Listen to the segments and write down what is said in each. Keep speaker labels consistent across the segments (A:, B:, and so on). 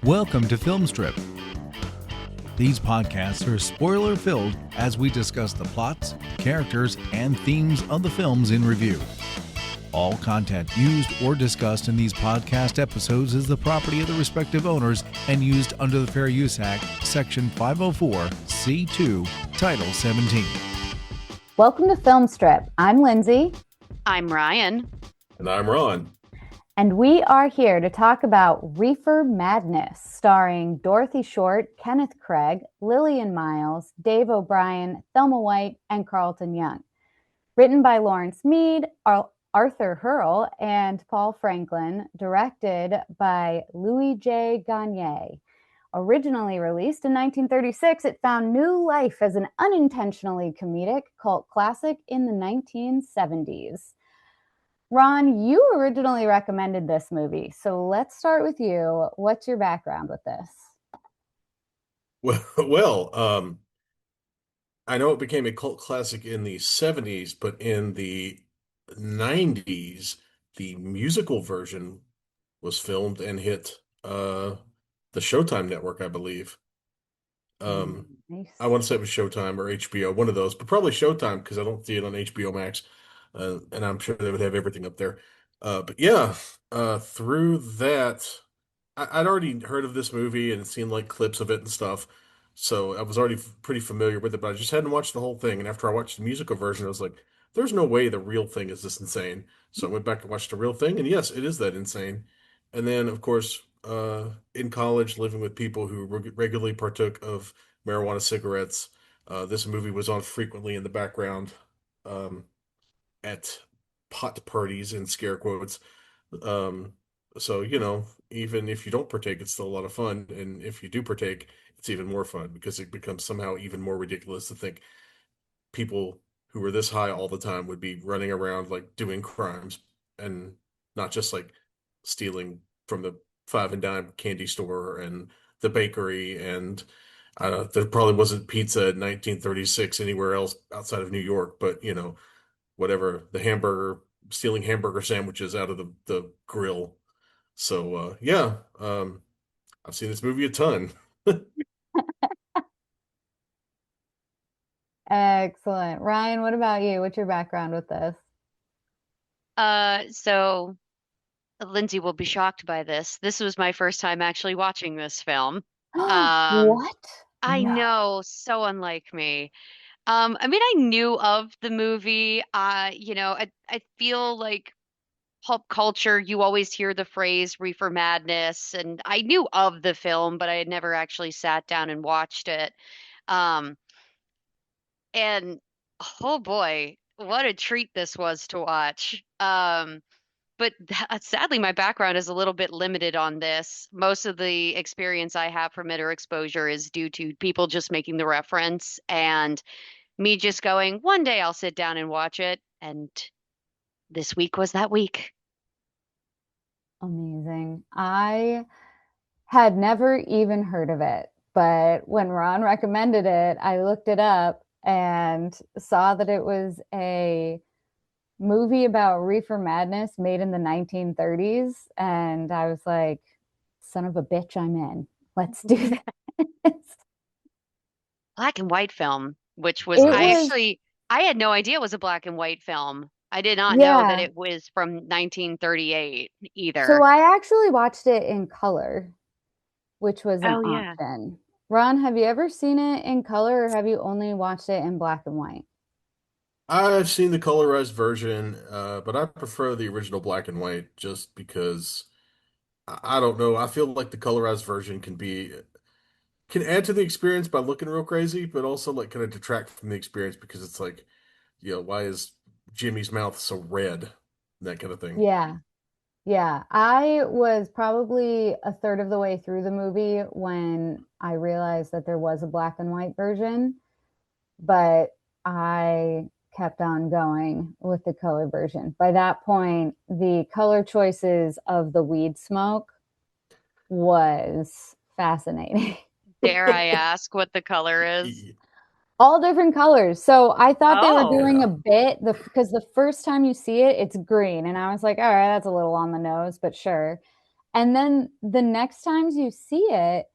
A: Welcome to Film Strip. These podcasts are spoiler-filled as we discuss the plots, characters, and themes of the films in review. All content used or discussed in these podcast episodes is the property of the respective owners and used under the Fair Use Act, Section 504(c)(2), Title 17.
B: Welcome to Film Strip. I'm Lindsay.
C: I'm Ryan.
D: And I'm Ron.
B: And we are here to talk about Reefer Madness, starring Dorothy Short, Kenneth Craig, Lillian Miles, Dave O'Brien, Thelma White, and Carlton Young. Written by Lawrence Mead, Arthur Hurl, and Paul Franklin. Directed by Louis J. Gagne. Originally released in 1936, it found new life as an unintentionally comedic cult classic in the 1970s. Ron, you originally recommended this movie, so let's start with you. What's your background with this?
D: Well, I know it became a cult classic in the 70s, but in the 90s, the musical version was filmed and hit the Showtime network, I believe.
B: Nice.
D: I want to say it was Showtime or HBO, one of those, but probably Showtime because I don't see it on HBO Max. And I'm sure they would have everything up there. But yeah, through that, I'd already heard of this movie and seen like clips of it and stuff. So I was already pretty familiar with it, but I just hadn't watched the whole thing. And after I watched the musical version, I was like, there's no way the real thing is this insane. So I went back and watched the real thing. And yes, it is that insane. And then, of course, in college, living with people who regularly partook of marijuana cigarettes, this movie was on frequently in the background. At pot parties in scare quotes. Um, so, even if you don't partake, it's still a lot of fun. And if you do partake, it's even more fun because it becomes somehow even more ridiculous to think people who were this high all the time would be running around like doing crimes and not just like stealing from the five and dime candy store and the bakery. And there probably wasn't pizza in 1936 anywhere else outside of New York, but whatever, stealing hamburger sandwiches out of the grill. So yeah, I've seen this movie a ton.
B: Excellent. Ryan, what about you? What's your background with this?
C: So Lindsay will be shocked by this. This was my first time actually watching this film.
B: What?
C: I
B: No.
C: know, so unlike me. I mean, I knew of the movie. I feel like pop culture, you always hear the phrase Reefer Madness, and I knew of the film, but I had never actually sat down and watched it. Um, and oh boy, what a treat this was to watch. But sadly, my background is a little bit limited on this. Most of the experience I have from it or exposure is due to people just making the reference and me just going, one day I'll sit down and watch it. And this week was that week.
B: Amazing. I had never even heard of it, but when Ron recommended it, I looked it up and saw that it was a movie about reefer madness made in the 1930s. And I was like, son of a bitch, I'm in. Let's do that.
C: Black and white film, which
B: It
C: I had no idea it was a black and white film. I did not know that
B: yeah.
C: it was from 1938
B: So
C: either.
B: I actually watched it in color, which was an
C: Oh, yeah.
B: option. Ron, have you ever seen it in color or have you only watched it in black and white?
D: I've seen the colorized version, but I prefer the original black and white just because I don't know. I feel like the colorized version can add to the experience by looking real crazy, but also like kind of detract from the experience because it's like, why is Jimmy's mouth so red? That kind of thing.
B: Yeah. Yeah. I was probably a third of the way through the movie when I realized that there was a black and white version, but I kept on going with the color version. By that point, the color choices of the weed smoke was fascinating.
C: Dare I ask what the color is?
B: All different colors. So I thought they were
C: Oh,
B: doing
D: Yeah.
B: a bit because the first time you see it, it's green. And I was like, all right, that's a little on the nose, but sure. And then the next times you see it,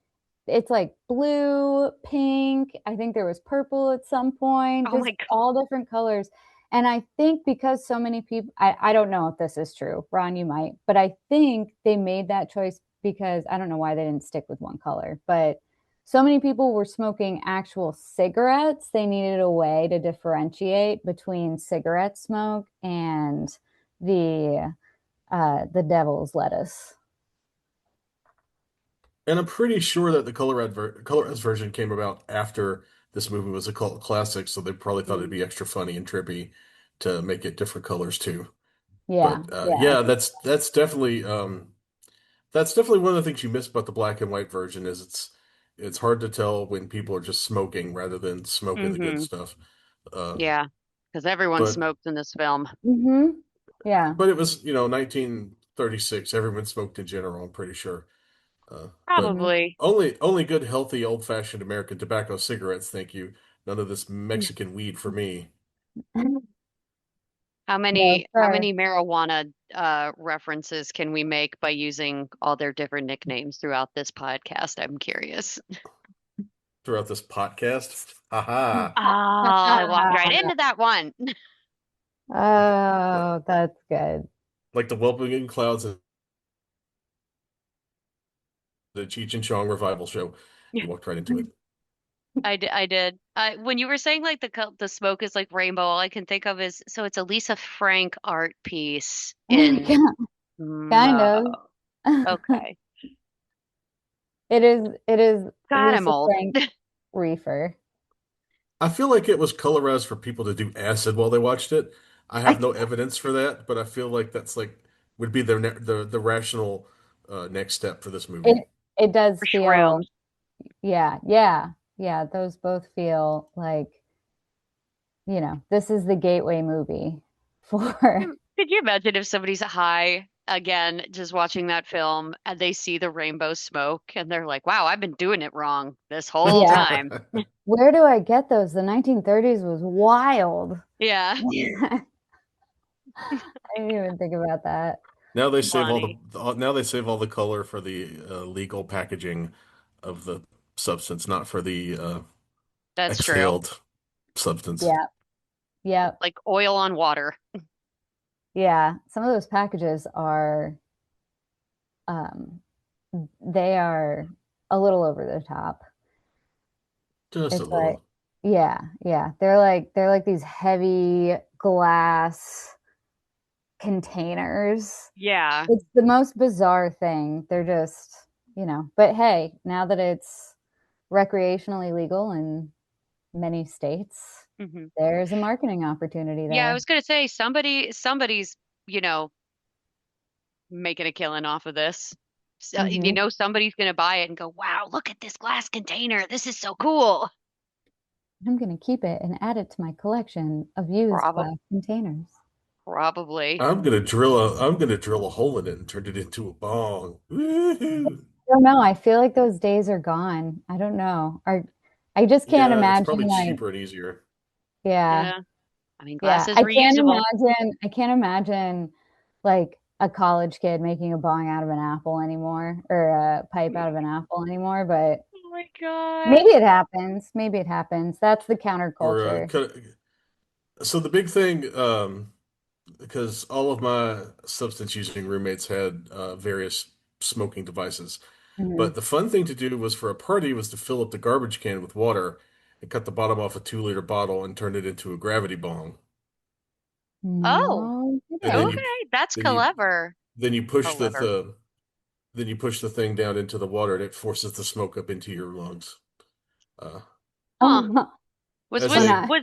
B: it's like blue, pink. I think there was purple at some point,
C: Oh
B: just
C: my God.
B: all different colors. And I think because so many people, I don't know if this is true, Ron, you might, but I think they made that choice because I don't know why they didn't stick with one color, but so many people were smoking actual cigarettes. They needed a way to differentiate between cigarette smoke and the devil's lettuce.
D: And I'm pretty sure that the colorized version came about after this movie was a cult classic, so they probably thought it'd
C: Mm.
D: be extra funny and trippy to make it different colors too.
B: Yeah,
D: But
B: yeah.
D: yeah, that's definitely one of the things you miss about the black and white version is it's hard to tell when people are just smoking rather than smoking the good
C: Mm-hmm.
D: stuff. Uh,
C: Yeah, because everyone
D: but
C: smoked in this film.
B: Mm-hmm. Yeah.
D: but it was 1936. Everyone smoked in general. I'm pretty sure. But
B: Mhm.
C: Probably.
D: only good, healthy, old-fashioned American tobacco cigarettes, thank you. None of this
B: Mm.
D: Mexican weed for me.
C: How
B: No, sir.
C: many marijuana references can we make by using all their different nicknames throughout this podcast? I'm curious.
D: Throughout this podcast. Haha.
C: Oh, I walked right into that one.
D: Like,
B: Oh, that's good.
D: like the Whelping Clouds and the Cheech and Chong revival show. You walked right into it.
C: I did. When you were saying like the smoke is like rainbow, all I can think of is so it's a Lisa Frank art piece in
B: Kind of.
C: Mo. Okay.
B: It is
C: God, I'm
B: Lisa
C: old.
B: Frank Reefer.
D: I feel like it was colorized for people to do acid while they watched it. I
B: I
D: have no evidence for that, but I feel like that's like would be the rational next step for this movie.
B: it it does
C: For
B: feel
C: shrooms.
B: yeah, yeah, yeah, those both feel like, this is the gateway movie for
C: Could you imagine if somebody's high again, just watching that film and they see the rainbow smoke and they're like, wow, I've been doing it wrong this whole
B: yeah.
C: time.
B: Where do I get those? The 1930s was wild.
C: Yeah,
B: I didn't even think about that.
D: Now they save all
C: funny.
D: now they save all the color for the legal packaging of the substance, not for the
C: That's true.
D: exhaled substance.
B: Yeah, yeah,
C: Like oil on water.
B: yeah. Some of those packages are um they are a little over the top.
D: Just a
B: It's like,
D: little.
B: yeah, yeah. They're like these heavy glass containers.
C: Yeah.
B: It's the most bizarre thing. They're just, but hey, now that it's recreationally legal in many states,
C: Hmm.
B: there's a marketing opportunity
C: Yeah, I
B: there.
C: was gonna say somebody's, you know, making a killing off of this. So,
B: Hmm.
C: somebody's gonna buy it and go, wow, look at this glass container. This is so cool.
B: I'm going to keep it and add it to my collection of used
C: Probably,
B: glass containers.
C: probably.
D: I'm gonna drill a hole in it and turn it into a bong. Woohoo!
B: I don't know. I feel like those days are gone. I don't know. I just can't
D: Yeah, it's
B: imagine,
D: probably
B: like,
D: cheaper and easier.
B: yeah.
C: Yeah. I mean,
B: Yeah,
C: glass is
B: I can't
C: reusable.
B: imagine. I can't imagine like a college kid making a bong out of an apple anymore, or a pipe out of an apple anymore. But
C: Oh my God.
B: maybe it happens. Maybe it happens. That's the
D: Or
B: counterculture.
D: so the big thing, because all of my substance using roommates had various smoking devices.
B: Mhm.
D: But the fun thing to do was for a party was to fill up the garbage can with water and cut the bottom off a 2-liter bottle and turn it into a gravity bong.
C: Oh,
B: No, you
D: And then
B: didn't.
C: okay. That's
D: then you
C: clever.
D: then you push
C: Clever.
D: then you push the thing down into the water and it forces the smoke up into your lungs. Uh,
C: Huh.
B: Oh,
C: Was
D: as
B: when
C: was
D: a
B: I
C: was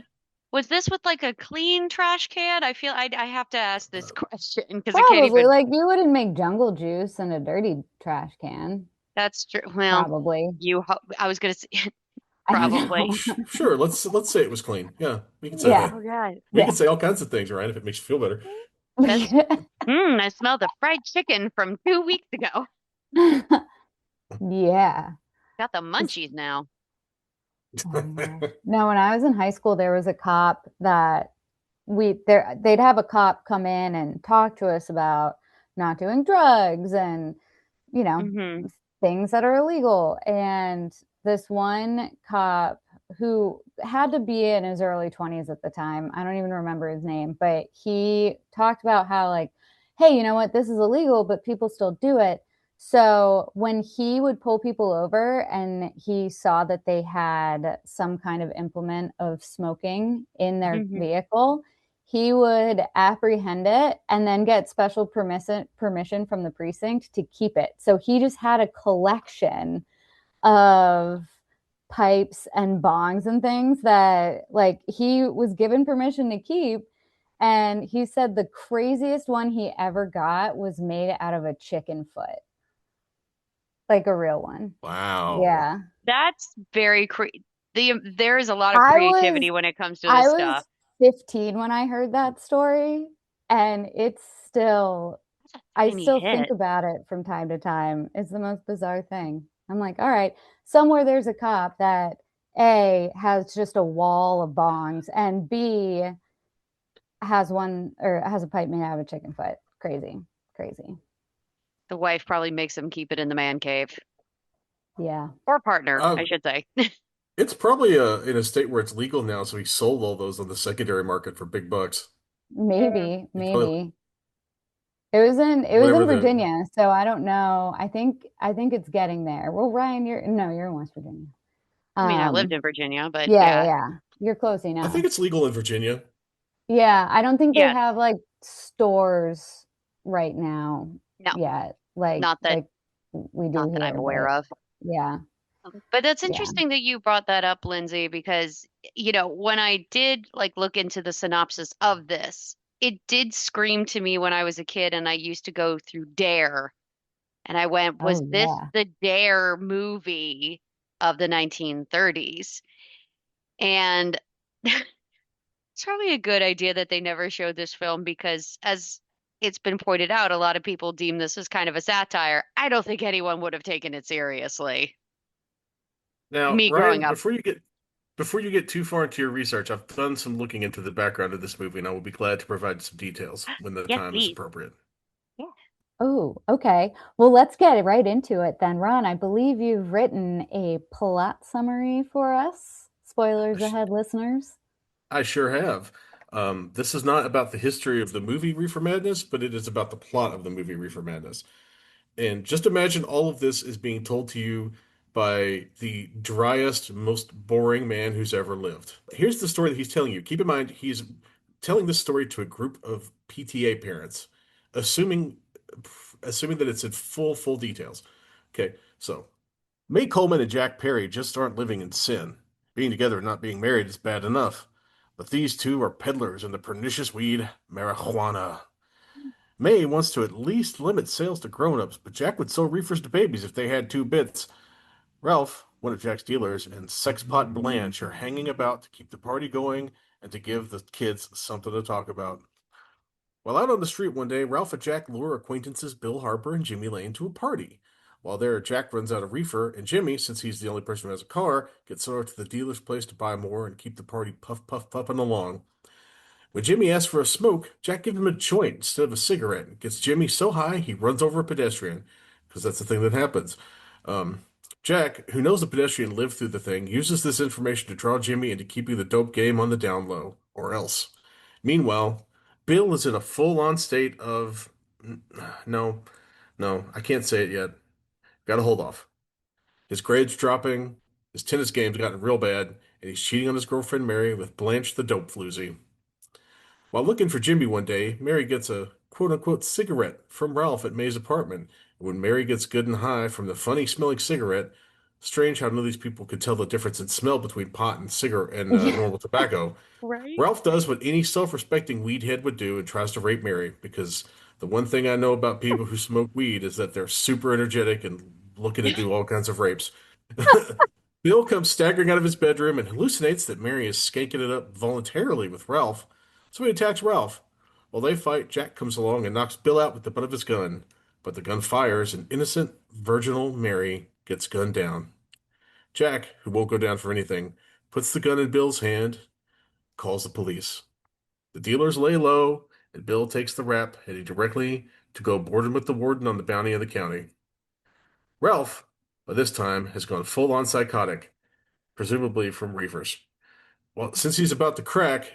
C: was this with like a clean trash can? I feel I have to ask this
D: uh,
C: question because it can't
B: probably
C: even.
B: like you wouldn't make jungle juice in a dirty trash can.
C: That's true. Well,
B: Probably.
C: I was gonna say
B: I don't
C: probably.
B: know.
D: sure, let's say it was clean. Yeah, we can say
B: Yeah,
C: Oh
D: that.
C: God.
D: We
B: yeah.
D: can say all kinds of things, Ryan, if it makes you feel better.
C: That's I smell the fried chicken from 2 weeks ago.
B: Yeah.
C: Got the munchies now.
B: Oh my gosh. No, when I was in high school, there was a cop that they'd have a cop come in and talk to us about not doing drugs and you know,
C: Hmm.
B: things that are illegal. And this one cop who had to be in his early 20s at the time, I don't even remember his name, but he talked about how, like, hey, you know what, this is illegal, but people still do it. So when he would pull people over and he saw that they had some kind of implement of smoking in their
C: Hmm.
B: vehicle, he would apprehend it and then get special permission from the precinct to keep it. So he just had a collection of pipes and bongs and things that, like, he was given permission to keep. And he said the craziest one he ever got was made out of a chicken foot, like a real one.
D: Wow.
B: Yeah.
C: That's very there is a lot of
B: I was
C: creativity when it comes to
B: I
C: this
B: was
C: stuff.
B: 15 when I heard that story, and it's still,
C: That's a
B: I
C: tiny
B: still think
C: hit.
B: about it from time to time. It's the most bizarre thing. I'm like, all right, somewhere there's a cop that A has just a wall of bongs and B has one or has a pipe made out of a chicken foot. Crazy. Crazy.
C: The wife probably makes him keep it in the man cave.
B: Yeah.
C: Or partner,
D: Uh,
C: I should say.
D: it's probably in a state where it's legal now, so he sold all those on the secondary market for big bucks.
C: Mm.
B: Maybe,
D: He probably
B: maybe. It was in
D: whatever the
B: Virginia, so I don't know. I think it's getting there. Well, Ryan, you're in West Virginia.
C: I mean, I lived
B: Um,
C: in Virginia, but
B: yeah, yeah,
C: yeah.
B: yeah. You're close
D: I think
B: enough.
D: it's legal in Virginia.
B: Yeah, I don't think they
C: Yes.
B: have like stores right now
C: No,
B: yet, like
C: not that
B: like we do
C: not that I'm
B: here,
C: aware
B: but
C: of.
B: yeah,
C: But that's
B: yeah.
C: interesting that you brought that up, Lindsay, because, when I did like look into the synopsis of this, it did scream to me when I was a kid and I used to go through Dare and I went,
B: Oh
C: was this
B: yeah.
C: the Dare movie of the 1930s? And it's probably a good idea that they never showed this film because, as it's been pointed out, a lot of people deem this as kind of a satire. I don't think anyone would have taken it seriously.
D: Now,
C: Me growing
D: Ryan,
C: up.
D: before you get too far into your research, I've done some looking into the background of this movie, and I will be glad to provide some details when the
C: Yes,
D: time is
C: please.
D: appropriate.
C: Yeah.
B: Oh, okay. Well, let's get right into it then. Ron, I believe you've written a plot summary for us.
D: I,
B: Spoilers
D: sh
B: ahead, listeners.
D: I sure have. This is not about the history of the movie Reefer Madness, but it is about the plot of the movie Reefer Madness. And just imagine all of this is being told to you by the driest, most boring man who's ever lived. Here's the story that he's telling you. Keep in mind, he's telling this story to a group of PTA parents, assuming assuming that it's in full details. Okay, so May Coleman and Jack Perry just aren't living in sin. Being together and not being married is bad enough. But these two are peddlers in the pernicious weed, marijuana. May wants to at least limit sales to grown-ups, but Jack would sell reefers to babies if they had 2 bits. Ralph, one of Jack's dealers, and Sexpot Blanche are hanging about to keep the party going and to give the kids something to talk about. While out on the street one day, Ralph and Jack lure acquaintances Bill Harper and Jimmy Lane to a party. While there, Jack runs out of reefer, and Jimmy, since he's the only person who has a car, gets over to the dealer's place to buy more and keep the party puffing along. When Jimmy asks for a smoke, Jack gives him a joint instead of a cigarette and gets Jimmy so high he runs over a pedestrian, because that's the thing that happens. Um, Jack, who knows the pedestrian lived through the thing, uses this information to draw Jimmy into keeping the dope game on the down low, or else. Meanwhile, Bill is in a full-on state of no, no, I can't say it yet. Gotta hold off. His grades dropping, his tennis game's gotten real bad, and he's cheating on his girlfriend Mary with Blanche the dope floozy. While looking for Jimmy one day, Mary gets a quote unquote cigarette from Ralph at May's apartment. And when Mary gets good and high from the funny smelling cigarette, strange how none of these people could tell the difference in smell between pot and cigarette and
B: Yeah.
D: normal tobacco.
C: Right?
D: Ralph does what any self-respecting weed head would do and tries to rape Mary because the one thing I know about people who smoke weed is that they're super energetic and looking to do all kinds of rapes. Bill comes staggering out of his bedroom and hallucinates that Mary is skanking it up voluntarily with Ralph, so he attacks Ralph. While they fight, Jack comes along and knocks Bill out with the butt of his gun, but the gun fires and innocent, virginal Mary gets gunned down. Jack, who won't go down for anything, puts the gun in Bill's hand, calls the police. The dealers lay low, and Bill takes the rap, heading directly to go board him with the warden on the bounty of the county. Ralph, by this time, has gone full on psychotic, presumably from reefers. Well, since he's about to crack,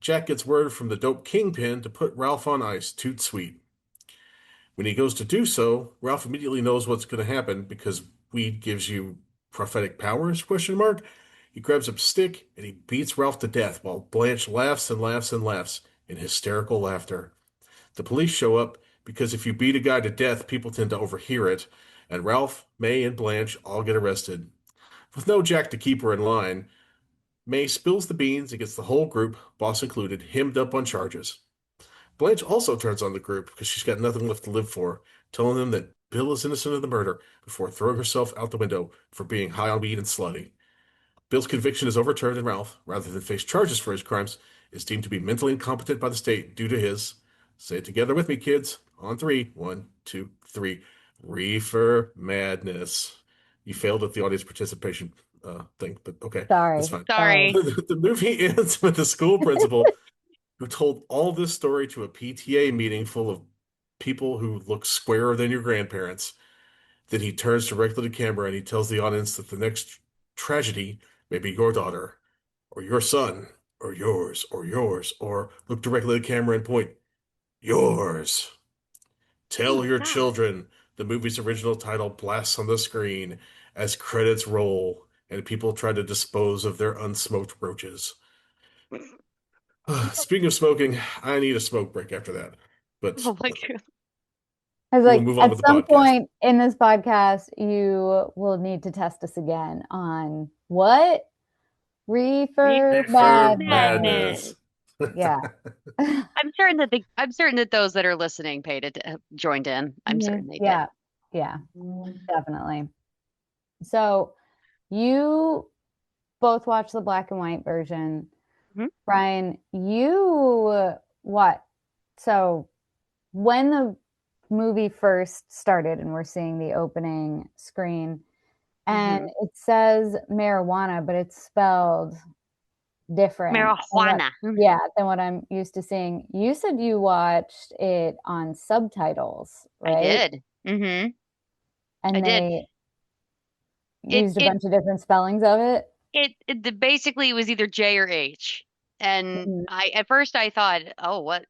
D: Jack gets word from the dope kingpin to put Ralph on ice, toot sweet. When he goes to do so, Ralph immediately knows what's going to happen because weed gives you prophetic powers, question mark. He grabs a stick and he beats Ralph to death while Blanche laughs and laughs and laughs in hysterical laughter. The police show up because if you beat a guy to death, people tend to overhear it, and Ralph, May, and Blanche all get arrested. With no Jack to keep her in line, May spills the beans and gets the whole group, boss included, hemmed up on charges. Blanche also turns on the group because she's got nothing left to live for, telling them that Bill is innocent of the murder before throwing herself out the window for being high on weed and slutty. Bill's conviction is overturned, and Ralph, rather than face charges for his crimes, is deemed to be mentally incompetent by the state due to his, say it together with me, kids, on three, one, two, three, Reefer Madness. You failed at the audience participation thing, but okay, that's
B: Sorry.
D: fine.
C: Sorry.
D: The movie ends with the school principal who told all this story to a PTA meeting full of people who look squarer than your grandparents. Then he turns directly to camera and he tells the audience that the next tragedy may be your daughter, or your son, or yours, or look directly at the camera and point, yours.
C: Oh
D: Tell
C: my
D: your
C: God.
D: children. The movie's original title blasts on the screen as credits roll and people try to dispose of their unsmoked roaches. Speaking of smoking, I need a smoke break after that. But
C: Oh my God.
B: I was
D: we'll
B: like,
D: move on
B: at
D: with the
B: some
D: podcast.
B: point in this podcast, you will need to test us again on what? Reefer
D: Reefer
B: Madness.
C: Madness.
D: Madness.
B: Yeah.
C: I'm certain that those that are listening joined in. I'm certain they did.
B: Yeah. Yeah. Definitely. So you both watched the black and white version.
C: Mhm.
B: Brian, you what? So when the movie first started and we're seeing the opening screen and
C: Mhm.
B: it says marijuana, but it's spelled different
C: Marijuana.
B: yeah, than what I'm used to seeing. You said you watched it on subtitles,
C: I
B: right?
C: did. I
B: And
C: did.
B: they
C: It
B: used a
C: it
B: bunch of different spellings of it.
C: basically it was either J or H. And
B: Mhm.
C: I at first I thought, oh, what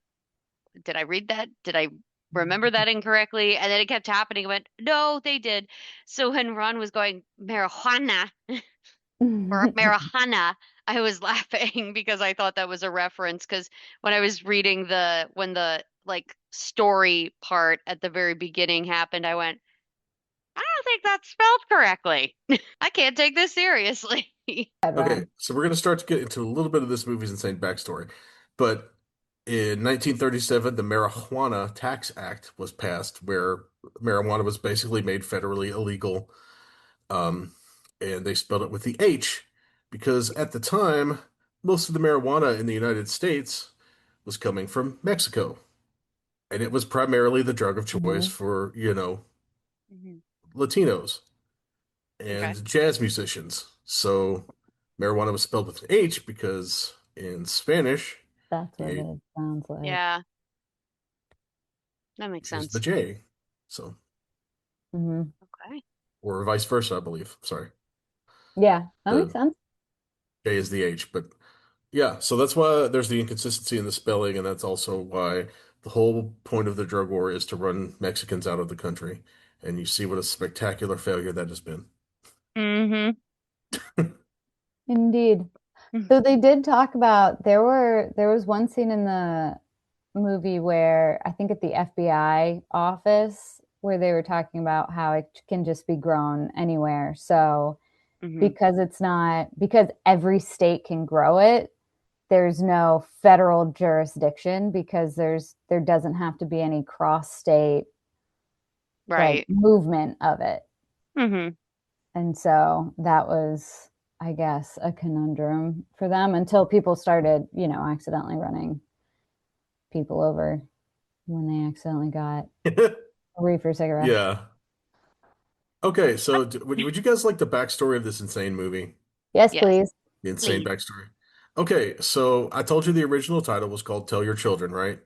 C: did I read that? Did I remember that incorrectly? And then it kept happening. I went, no, they did. So when Ron was going marijuana or marijuana, I was laughing because I thought that was a reference. Because when I was reading when the like story part at the very beginning happened, I went, I don't think that's spelled correctly. I can't take this seriously.
D: Okay, so we're going to start to get into a little bit of this movie's insane backstory. But in 1937, the Marijuana Tax Act was passed, where marijuana was basically made federally illegal. Um, and they spelled it with the H because at the time, most of the marijuana in the United States was coming from Mexico. And it was primarily the drug of choice
B: Mhm.
D: for,
C: Mhm.
D: Latinos
C: Okay.
D: and jazz musicians. So marijuana was spelled with an H because in Spanish,
B: That's what
D: you
B: it sounds like.
C: Yeah, that makes
D: use the
C: sense.
D: J. So,
B: Mhm.
C: Okay.
D: or vice versa, I believe. Sorry.
B: Yeah, that makes
D: The
B: sense.
D: J is the H. But yeah, so that's why there's the inconsistency in the spelling, and that's also why the whole point of the drug war is to run Mexicans out of the country. And you see what a spectacular failure that has been.
C: Mm-hmm.
B: Indeed. So they did talk about there was one scene in the movie where I think at the FBI office where they were talking about how it can just be grown anywhere. So
C: Mm-hmm.
B: because every state can grow it, there's no federal jurisdiction because there doesn't have to be any cross state like
C: Right.
B: movement of it.
C: Mm-hmm.
B: And so that was, I guess, a conundrum for them until people started, accidentally running people over when they accidentally got a reefer cigarette.
D: Yeah. Okay, so would you guys like the backstory of this insane movie?
B: Yes,
C: Yes,
B: please.
D: The insane
C: please.
D: backstory. Okay, so I told you the original title was called Tell Your Children, right?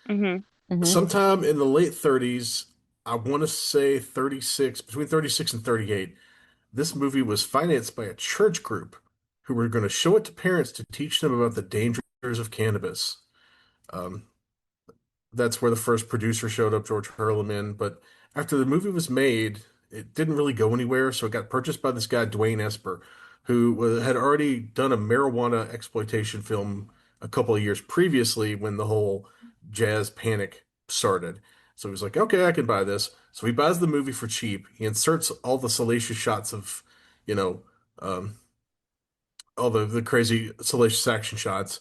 C: Mm-hmm.
B: Hmm.
D: Sometime in the late 30s, I want to say 36, between 36 and 38. This movie was financed by a church group who were going to show it to parents to teach them about the dangers of cannabis. Um, that's where the first producer showed up, George Herleman. But after the movie was made, it didn't really go anywhere, so it got purchased by this guy, Dwayne Esper, who had already done a marijuana exploitation film a couple of years previously when the whole jazz panic started. So he was like, okay, I can buy this. So he buys the movie for cheap. He inserts all the salacious shots of, you know, um, all the crazy salacious action shots,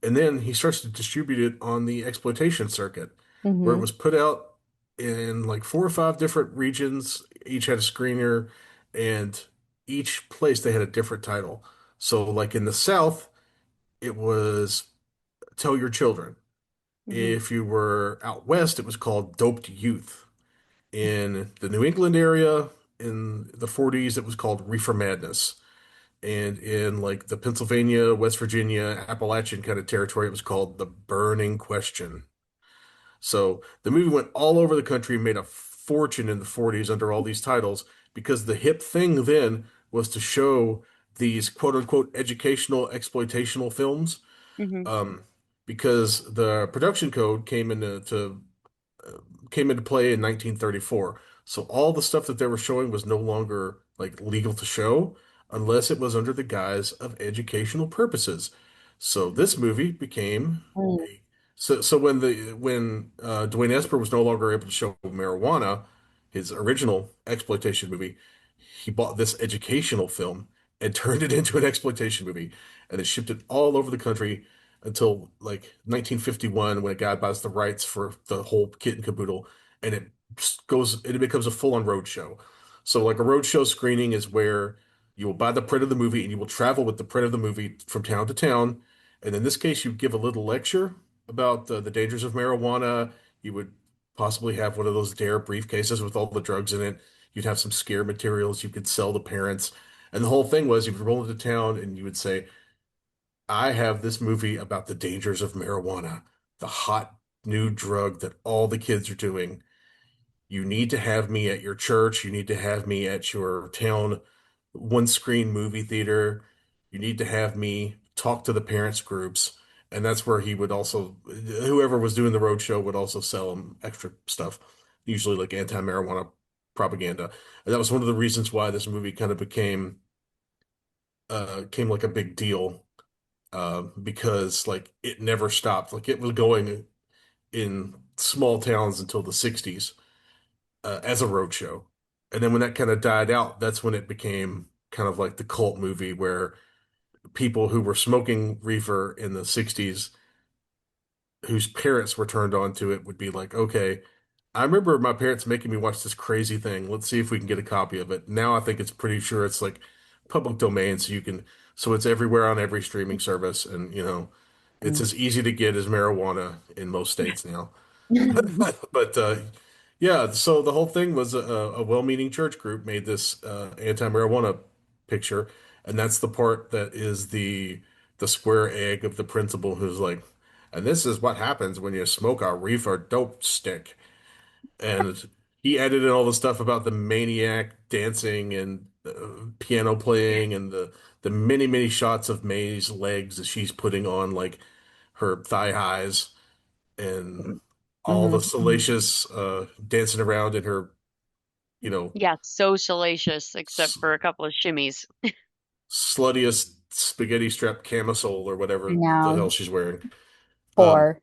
D: and then he starts to distribute it on the exploitation circuit, where it
B: Mm-hmm.
D: was put out in like four or five different regions. Each had a screener, and each place they had a different title. So, like in the South, it was Tell Your Children.
C: Hmm.
D: If you were out west, it was called Doped Youth. In the New England area, in the 40s, it was called Reefer Madness. And in like the Pennsylvania, West Virginia, Appalachian kind of territory, it was called The Burning Question. So the movie went all over the country, made a fortune in the 40s under all these titles because the hip thing then was to show these quote unquote educational exploitational films.
C: Hmm.
D: Um, because the production code came into play in 1934. So all the stuff that they were showing was no longer like legal to show unless it was under the guise of educational purposes. So this movie became a so when Dwayne Esper was no longer able to show marijuana, his original exploitation movie, he bought this educational film and turned it into an exploitation movie, and then shipped it all over the country until like 1951 when a guy buys the rights for the whole kit and caboodle, and it becomes a full-on road show. So like a road show screening is where you will buy the print of the movie and you will travel with the print of the movie from town to town. And in this case, you give a little lecture about the dangers of marijuana. You would possibly have one of those Dare briefcases with all the drugs in it. You'd have some scare materials you could sell to parents. And the whole thing was you would roll into town and you would say, I have this movie about the dangers of marijuana, the hot new drug that all the kids are doing. You need to have me at your church. You need to have me at your town one screen movie theater. You need to have me talk to the parents groups. And that's where he would also, whoever was doing the road show would also sell him extra stuff, usually like anti-marijuana propaganda. And that was one of the reasons why this movie kind of came like a big deal, because like it never stopped. Like it was going in small towns until the 60s, as a road show. And then when that kind of died out, that's when it became kind of like the cult movie where people who were smoking reefer in the 60s, whose parents were turned on to it, would be like, okay, I remember my parents making me watch this crazy thing. Let's see if we can get a copy of it. Now I think it's pretty sure it's like public domain, so it's everywhere on every streaming service, and it's as easy to get as marijuana in most states now. But yeah, so the whole thing was a well-meaning church group made this anti-marijuana picture, and that's the part that is the square egg of the principal who's like, and this is what happens when you smoke a reefer dope stick. And he added in all the stuff about the maniac dancing and piano playing and the many, many shots of May's legs that she's putting on like her thigh highs and all the
B: Mhm.
D: salacious dancing around in her, you know,
C: Yeah, so salacious, except
D: s
C: for a couple of shimmies.
D: sluttiest spaghetti strap camisole or whatever the hell
B: Now,
D: she's wearing. Um,
B: poor.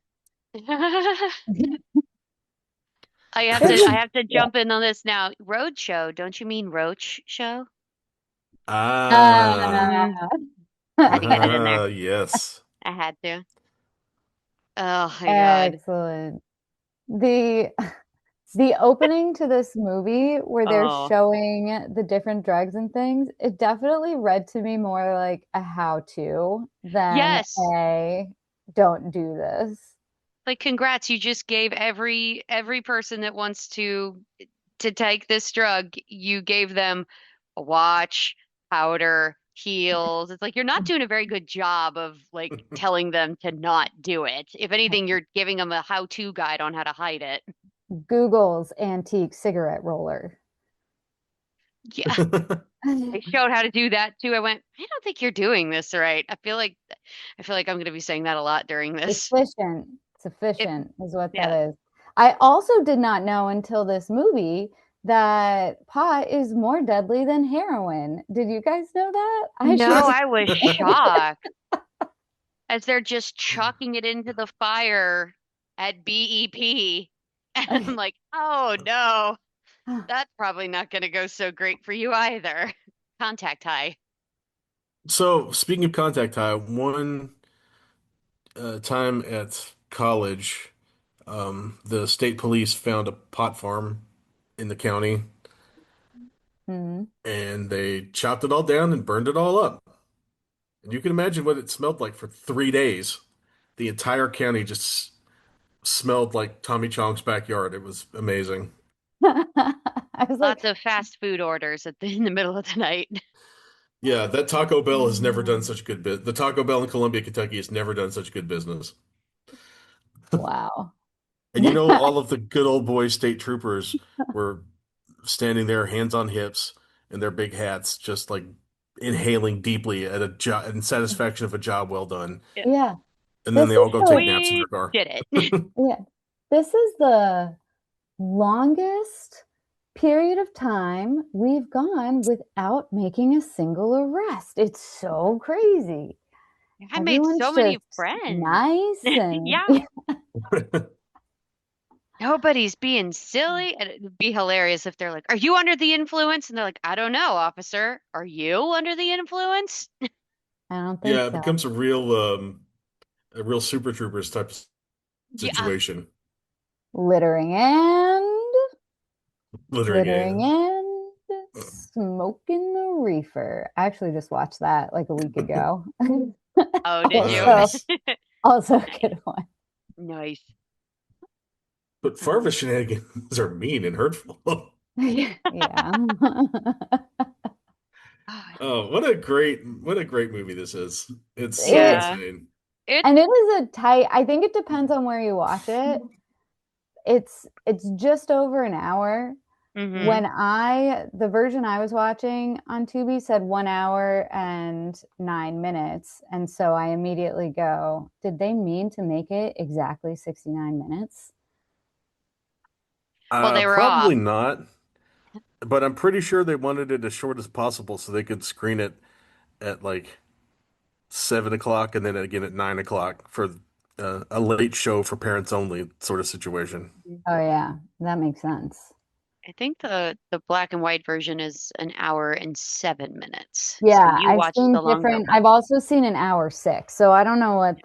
C: I
B: There's
C: have to
B: yeah.
C: jump in on this now. Road show, don't you mean roach show?
D: ah,
C: Mm,
B: Ah.
C: had to get it in there.
D: yes.
C: I had to. Oh my God.
B: Excellent. The the opening to this movie where they're
C: Oh,
B: showing the different drugs and things, it definitely read to me more like a how-to than
C: yes.
B: a don't do this.
C: Like congrats, you just gave every person that wants to take this drug, you gave them a watch, powder, heels. It's like you're not doing a very good job of like telling them to not do it. If anything, you're giving them a how-to guide on how to hide it.
B: Google's antique cigarette roller.
C: Yeah. They showed how to do that too. I went, I don't think you're doing this right. I feel like I'm going to be saying that a lot during this.
B: Efficient. It's
C: It,
B: efficient is what that
C: yeah.
B: is. I also did not know until this movie that pot is more deadly than heroin. Did you guys know that? I
C: No,
B: should.
C: I was shocked as they're just chucking it into the fire at BEP. And I'm like, oh no, that's probably not going to go so great for you either. Contact high.
D: So, speaking of contact high, one time at college, the state police found a pot farm in the county
B: Mhm.
D: and they chopped it all down and burned it all up. And you can imagine what it smelled like for 3 days. The entire county just smelled like Tommy Chong's backyard. It was amazing.
B: I was like,
C: Lots of fast food orders in the middle of the night.
D: Yeah, that Taco Bell has never done such good bit. The Taco Bell in Columbia, Kentucky has never done such good business.
B: wow.
D: And you know, all of the good old boy state troopers were standing there, hands on hips, in their big hats, just like inhaling deeply at a job in satisfaction of a job well done.
C: Yeah.
B: Yeah.
D: And then
B: This
D: they all
B: is
D: go take
B: the
D: naps in their
C: We
D: car.
C: did it.
B: yeah. This is the longest period of time we've gone without making a single arrest. It's so crazy.
C: I made
B: Everyone's
C: so many
B: just
C: friends.
B: nice and
C: Yeah. Nobody's being silly. And it'd be hilarious if they're like, "Are you under the influence?" And they're like, "I don't know, officer. Are you under the influence?"
B: I don't think
D: Yeah, it
B: so.
D: becomes a real Super Troopers type of
C: Yeah.
D: situation.
B: Littering and
D: Littering
B: littering
D: in.
B: and smoking the reefer. I actually just watched that like a week ago.
C: Oh, did you?
B: Also,
D: Nice.
B: also a
C: Nice.
B: good one.
C: Nice.
D: But Farva shenanigans are mean and hurtful.
B: Yeah.
C: Oh,
D: Oh, what a great movie this is. It's so
B: It
C: yeah.
D: insane.
C: It's
B: and it is a tight, I think it depends on where you watch it. It's just over an hour.
C: mm-hmm.
B: When the version I was watching on Tubi said 1 hour and 9 minutes. And so I immediately go, did they mean to make it exactly 69 minutes?
C: Well, they were off.
D: Probably not, but I'm pretty sure they wanted it as short as possible so they could screen it at like 7 o'clock and then again at 9 o'clock for a late show for parents only sort of situation.
B: Oh yeah, that makes sense.
C: I think the black and white version is an hour and 7 minutes. So
B: Yeah,
C: you
B: I've
C: watched
B: seen
C: the longer
B: different,
C: one.
B: I've also seen an hour six. So I don't know what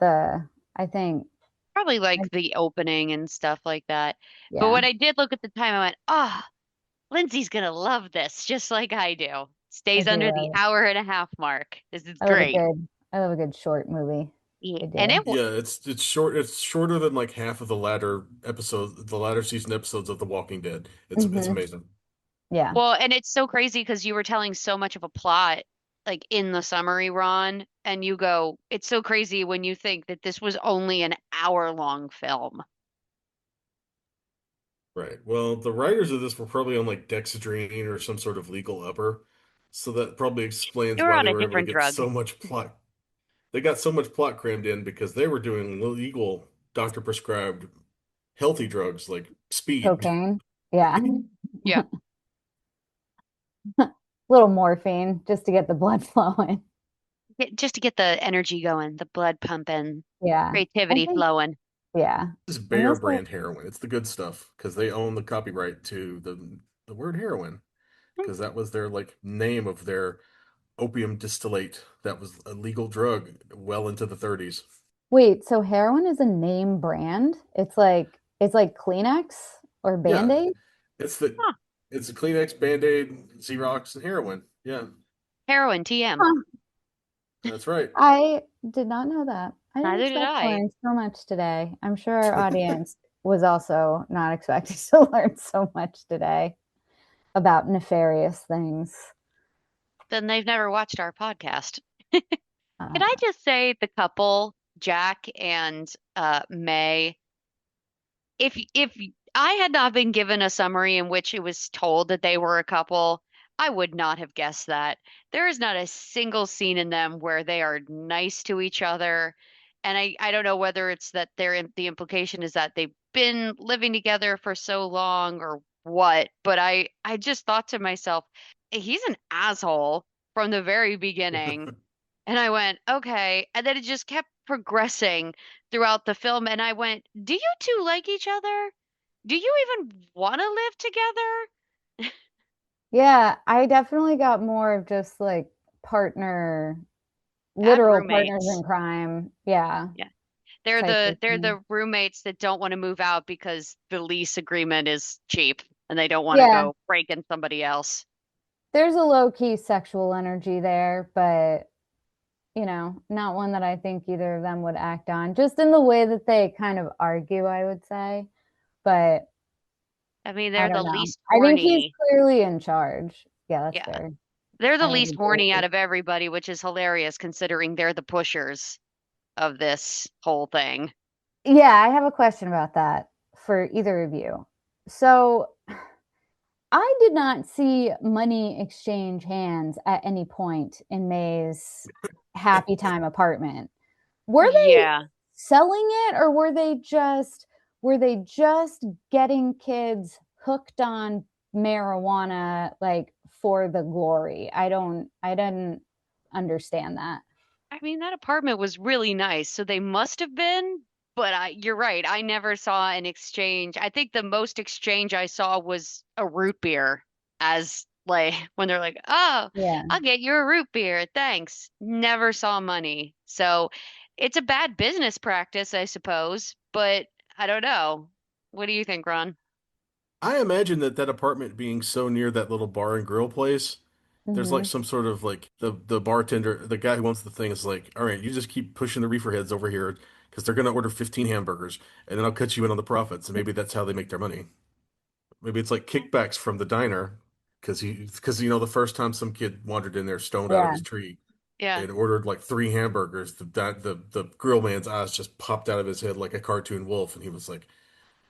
B: I think,
C: Probably like the opening and stuff like that. But
B: yeah,
C: when I did look at the time, I went, "Ah, Lindsay's gonna love this, just like I do."
B: I
C: Stays
B: do.
C: under the hour and a half mark. This is
B: I love a
C: great.
B: good, I love a good short movie.
C: Yeah.
B: I
C: And
B: do.
D: Yeah, it's short. It's shorter than like half of the latter season episodes of The Walking Dead. It's
B: Hmm.
D: amazing.
B: Yeah.
C: well, and it's so crazy because you were telling so much of a plot like in the summary, Ron, and you go, it's so crazy when you think that this was only an hour-long film.
D: Right. Well, the writers of this were probably on like Dexedrine or some sort of legal upper, so that probably
C: They
D: explains
C: were
D: why
C: on
D: they
C: a
D: were able to
C: different
D: get
C: drug.
D: so much plot. They got so much plot crammed in because they were doing legal doctor prescribed healthy drugs like speed.
B: Cocaine. Yeah.
C: Yeah.
B: Little morphine just to get the blood flowing.
C: Just to get the energy going, the blood pumping,
B: Yeah. I
C: creativity
B: think,
C: flowing.
B: yeah.
D: This is
B: And
D: Bayer
B: this is,
D: brand heroin. It's the good stuff because they own the copyright to the word heroin because that was their like name of their opium distillate that was a legal drug well into the 30s.
B: wait, so heroin is a name brand? It's like Kleenex or
D: Yeah,
B: Band-Aid?
D: it's the
C: Huh.
D: it's a Kleenex, Band-Aid, Xerox, and heroin. Yeah,
C: Heroin TM.
B: Huh.
D: that's right.
B: I did not know that. I didn't
C: Neither did
B: expect to
C: I.
B: learn so much today. I'm sure our audience was also not expecting to learn so much today about nefarious things.
C: Then they've never watched our podcast. Can
B: Uh,
C: I just say the couple, Jack and May, if I had not been given a summary in which it was told that they were a couple, I would not have guessed that. There is not a single scene in them where they are nice to each other. And I don't know whether it's that the implication is that they've been living together for so long or what, but I just thought to myself, he's an asshole from the very beginning. And I went, okay. And then it just kept progressing throughout the film. And I went, do you two like each other? Do you even want to live together?
B: Yeah, I definitely got more of just like partner,
C: Bad
B: literal partners
C: roommates.
B: in crime. Yeah,
C: Yeah. They're
B: type of
C: they're
B: thing.
C: the roommates that don't want to move out because the lease agreement is cheap and they don't want to
B: Yeah,
C: go break in somebody else.
B: there's a low key sexual energy there, but not one that I think either of them would act on, just in the way that they kind of argue, I would say. But
C: I mean,
B: I
C: they're the
B: don't know.
C: least
B: I think he's
C: horny.
B: clearly in charge. Yeah, that's
C: Yeah.
B: fair.
C: They're the
B: I would
C: least
B: agree
C: horny
B: with
C: out of everybody, which is hilarious considering they're the pushers of this whole thing.
B: you. Yeah, I have a question about that for either of you. So I did not see money exchange hands at any point in May's happy time apartment. Were they
C: Yeah.
B: selling it, or were they just getting kids hooked on marijuana, like, for the glory? I didn't understand that.
C: I mean, that apartment was really nice, so they must have been, but you're right. I never saw an exchange. I think the most exchange I saw was a root beer as like when they're like, "Oh,
B: Yeah.
C: I'll get you a root beer. Thanks." Never saw money. So, it's a bad business practice, I suppose, but I don't know. What do you think, Ron?
D: I imagine that that apartment being so near that little bar and grill place, there's like
B: Hmm.
D: some sort of like the bartender, the guy who owns the thing is like, all right, you just keep pushing the reefer heads over here because they're gonna order 15 hamburgers and then I'll cut you in on the profits and maybe that's how they make their money. Maybe it's like kickbacks from the diner because the first time some kid wandered in there stoned out of
B: Yeah.
D: his tree
C: Yeah.
D: and ordered like three hamburgers, the grill man's eyes just popped out of his head like a cartoon wolf and he was like,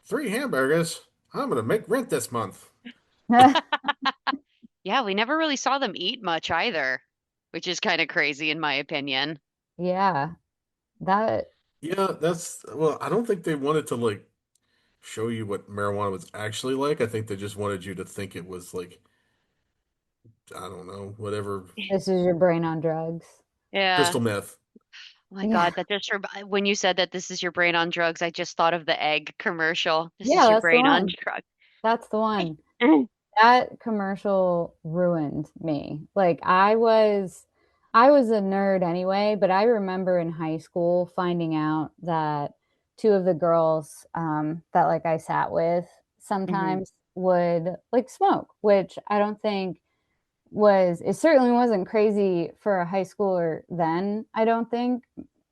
D: three hamburgers? I'm gonna make rent this month.
C: Yeah, we never really saw them eat much either, which is kind of crazy in my opinion.
B: Yeah. That
D: Yeah, well, I don't think they wanted to like show you what marijuana was actually like. I think they just wanted you to think it was like, I don't know, whatever,
B: this is your brain on drugs.
C: Yeah.
D: crystal meth.
C: Oh my
B: Yeah.
C: God, when you said that this is your brain on drugs, I just thought of the egg commercial. This
B: Yeah,
C: is your
B: that's the
C: brain on
B: one.
C: drugs.
B: That's the one. That commercial ruined me. Like, I was a nerd anyway, but I remember in high school finding out that two of the girls that, like, I sat with
C: Hmm.
B: sometimes would, like, smoke, which I don't think it certainly wasn't crazy for a high schooler then. I don't think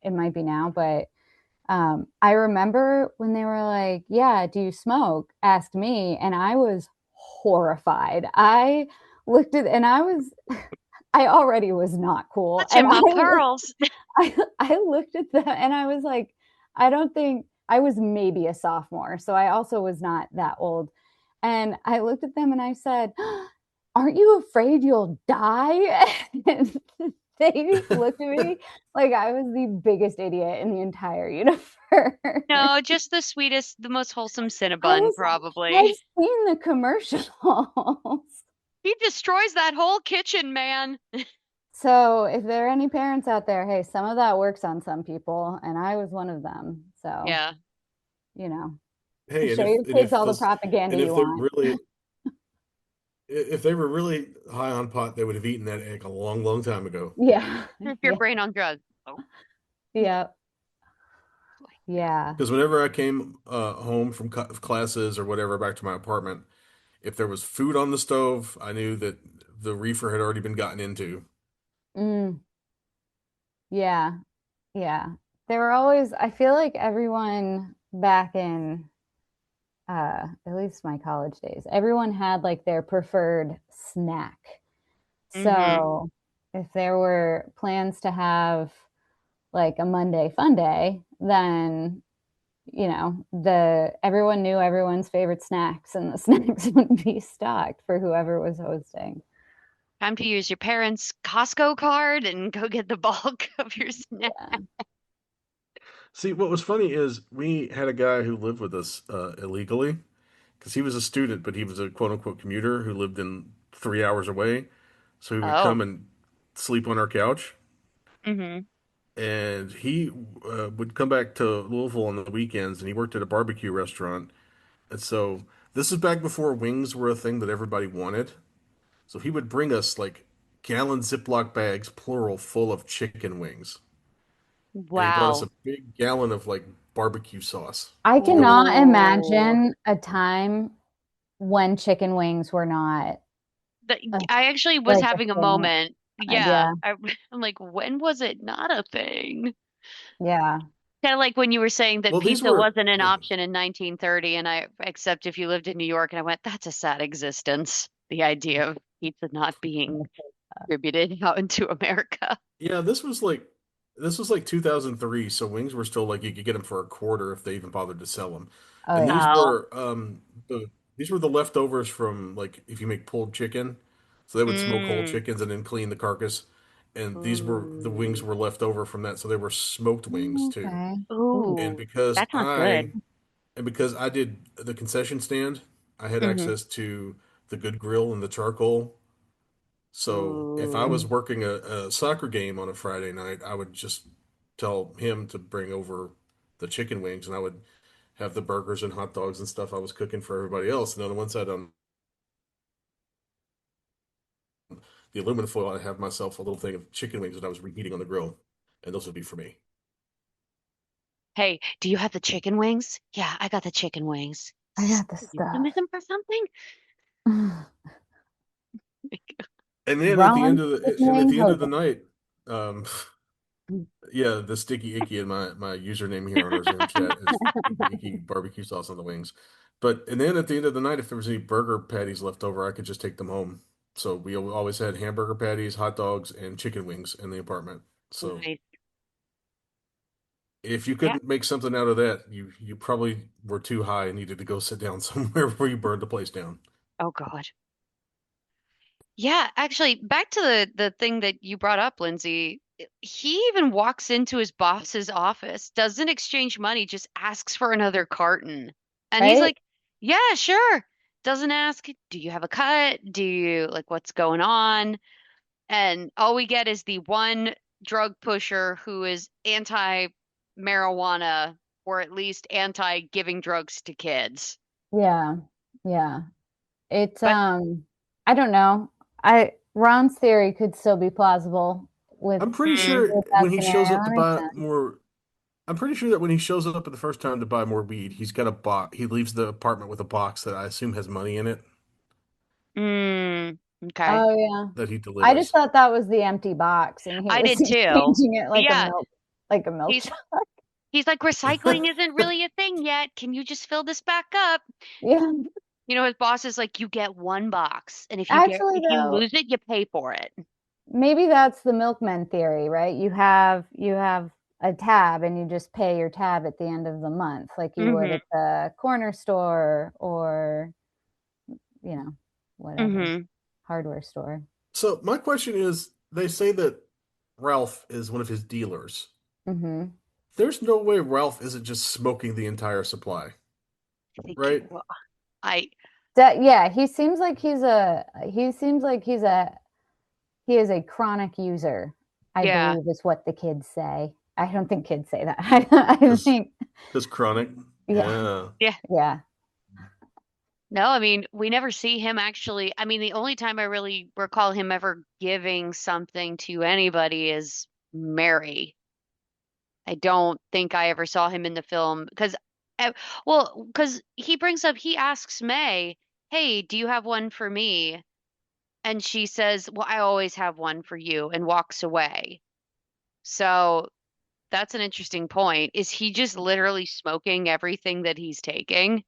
B: it might be now, but I remember when they were like, "Yeah, do you smoke?" Asked me, and I was horrified. I looked at, and I already was not cool, and
C: Clutching my pearls.
B: I looked at them, and I was like, I don't think I was maybe a sophomore, so I also was not that old. And I looked at them and I said, "Aren't you afraid you'll die?" And they looked at me like I was the biggest idiot in the entire universe.
C: No, just the sweetest, the most wholesome
B: I
C: Cinnabon,
B: was I've
C: probably.
B: seen the commercials.
C: He destroys that whole kitchen, man.
B: So if there are any parents out there, hey, some of that works on some people, and I was one of them. So,
C: Yeah.
B: you know,
D: Hey,
B: show your kids all the propaganda
D: and
B: you
D: if they
B: want.
D: really if they were really high on pot, they would have eaten that egg a long, long time ago.
B: Yeah.
C: If your
B: Yeah.
C: brain on drugs. Oh,
B: Yeah.
C: boy.
B: Yeah.
D: Because whenever I came home from classes or whatever back to my apartment, if there was food on the stove, I knew that the reefer had already been gotten into.
B: Mm, yeah. Yeah. There were always, I feel like everyone back in at least my college days, everyone had like their preferred snack.
C: Hmm.
B: So if there were plans to have like a Monday fun day, then the everyone knew everyone's favorite snacks, and the snacks would be stocked for whoever was hosting.
C: Time to use your parents' Costco card and go get the bulk of your snack.
B: Yeah.
D: See, what was funny is we had a guy who lived with us illegally because he was a student, but he was a quote unquote commuter who lived in 3 hours away. So he would come
C: Oh.
D: and sleep on our couch.
C: Mm-hmm.
D: And he would come back to Louisville on the weekends, and he worked at a barbecue restaurant. And so this is back before wings were a thing that everybody wanted. So he would bring us like gallon Ziploc bags, plural, full of chicken wings. And he brought us
C: Wow.
D: a big gallon of like barbecue sauce.
B: I
D: And we,
B: cannot
C: Oh.
B: imagine a time when chicken wings were not a,
C: I actually was
B: like a
C: having a
B: thing.
C: moment.
B: Yeah,
C: Yeah. I'm like, when was it not a thing?
B: yeah.
C: Kind of like when you were saying that
D: well, these
C: pizza
D: were
C: wasn't an option in 1930, and except if you lived in New York, and I went, that's a sad existence. The idea of pizza not being distributed out into America.
D: yeah, this was like 2003, so wings were still like you could get them for a quarter if they even bothered to sell them.
B: Oh
D: And these
B: yeah.
C: Oh.
D: were these were the leftovers from like if you make pulled chicken. So they would smoke whole
C: Mm.
D: chickens and then clean the carcass. And these were the wings
C: Ooh.
D: were left over from that, so they were smoked wings too.
B: Okay. Ooh.
D: And
C: Ooh.
D: because
C: That sounds
D: I
C: good.
D: and because I did the concession stand, I had
C: Hmm.
D: access to the good grill and the charcoal. So if I was
C: Ooh.
D: working a soccer game on a Friday night, I would just tell him to bring over the chicken wings, and I would have the burgers and hot dogs and stuff I was cooking for everybody else. And on one side on the aluminum foil, I have myself a little thing of chicken wings that I was reheating on the grill, and those would be for me.
C: Hey, do you have the chicken wings? Yeah, I got the chicken wings.
B: I got the
C: You want to
B: stuff.
C: miss them for something?
D: And then at the end
B: Ron's
D: of
B: chicken
D: the and at
B: wing
D: the end of the
B: hoagie.
D: night, um, yeah, the sticky icky in my username here on our Zoom chat is sticky icky barbecue sauce on the wings. And then at the end of the night, if there was any burger patties left over, I could just take them home. So we always had hamburger patties, hot dogs, and chicken wings in the apartment. So
C: Nice.
D: if you
C: Yeah.
D: couldn't make something out of that, you probably were too high and needed to go sit down somewhere before you burned the place down.
C: Oh God. Yeah, actually, back to the thing that you brought up, Lindsay. He even walks into his boss's office, doesn't exchange money, just asks for another carton. And he's
B: Right?
C: like, "Yeah, sure." Doesn't ask, "Do you have a cut? Do you like what's going on?" And all we get is the one drug pusher who is anti-marijuana or at least anti-giving drugs to kids.
B: Yeah. Yeah. It's
C: But
B: I don't know. I Ron's theory could still be plausible with
D: I'm pretty
C: mm,
D: sure
B: that
D: when he shows
B: scenario.
D: up to
B: That makes
D: buy
B: sense.
D: more I'm pretty sure that when he shows up the first time to buy more weed, he's got a box. He leaves the apartment with a box that I assume has money in it
C: okay.
B: Oh yeah.
D: that he
B: I just
D: delivers.
B: thought that was the empty box and he
C: I
B: was
C: did too.
B: exchanging it
C: Yeah,
B: like a milk
C: he's
B: jug.
C: he's like recycling isn't really a thing yet. Can you just fill this back up?
B: Yeah.
C: His boss is like, you get one box, and
B: Actually
C: if you
B: though,
C: lose it, you pay for it.
B: maybe that's the milkman theory, right? You have a tab and you just pay your tab at the end of the month, like you would
C: Mm-hmm.
B: at the corner store or, you know, whatever,
C: Mm-hmm.
B: hardware store.
D: So my question is, they say that Ralph is one of his dealers.
B: Hmm.
D: There's no way Ralph isn't just smoking the entire supply,
C: I think,
D: right?
C: well, I
B: That yeah, he is a chronic user, I
C: yeah.
B: believe is what the kids say. I don't think kids say that. I
D: Because
B: think
D: because chronic.
B: yeah,
D: Yeah.
C: Yeah.
B: yeah.
C: No, I mean, we never see him actually. I mean, the only time I really recall him ever giving something to anybody is Mary. I don't think I ever saw him in the film because he asks May, "Hey, do you have one for me?" And she says, "Well, I always have one for you," and walks away. So that's an interesting point. Is he just literally smoking everything that he's taking?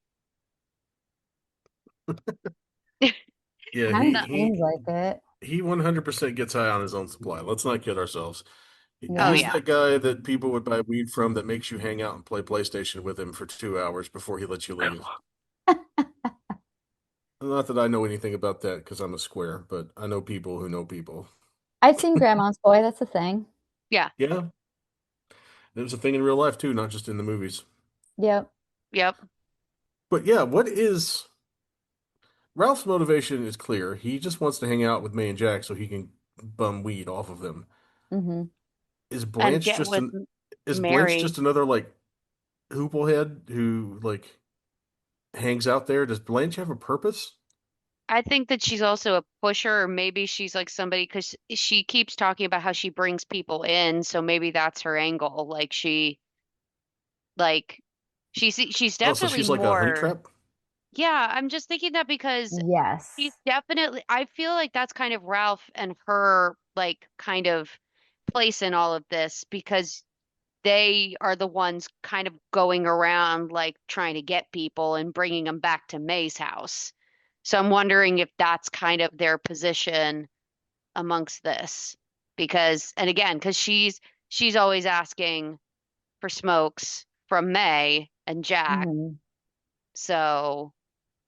D: Yeah,
B: Kind of
C: No.
B: seems like it.
D: he 100% gets high on his own supply. Let's not kid ourselves.
C: Oh
D: He's
B: Yeah.
C: yeah.
D: that guy that people would buy weed from that makes you hang out and play PlayStation with him for 2 hours before he lets you leave. Not that I know anything about that because I'm a square, but I know people who know people.
B: I've seen Grandma's Boy. That's a thing.
C: Yeah.
D: Yeah, it was a thing in real life too, not just in the movies.
B: Yep.
C: Yep.
D: But yeah, what is Ralph's motivation is clear. He just wants to hang out with May and Jack so he can bum weed off of them.
B: Hmm.
D: Is
C: And
D: Blanche
C: get
D: just
C: with
D: an is Blanche
C: Mary.
D: just another like hooplehead who like hangs out there? Does Blanche have a purpose?
C: I think that she's also a pusher, or maybe she's like somebody because she keeps talking about how she brings people in, so maybe that's her angle. Like she's
D: Oh, so
C: definitely
D: she's like a honey
C: more.
D: trap?
C: Yeah, I'm just thinking that because she's
B: Yes.
C: definitely. I feel like that's kind of Ralph and her like kind of place in all of this because they are the ones kind of going around like trying to get people and bringing them back to May's house. So I'm wondering if that's kind of their position amongst this because and again because she's always asking for smokes from May and Jack.
B: Hmm.
C: So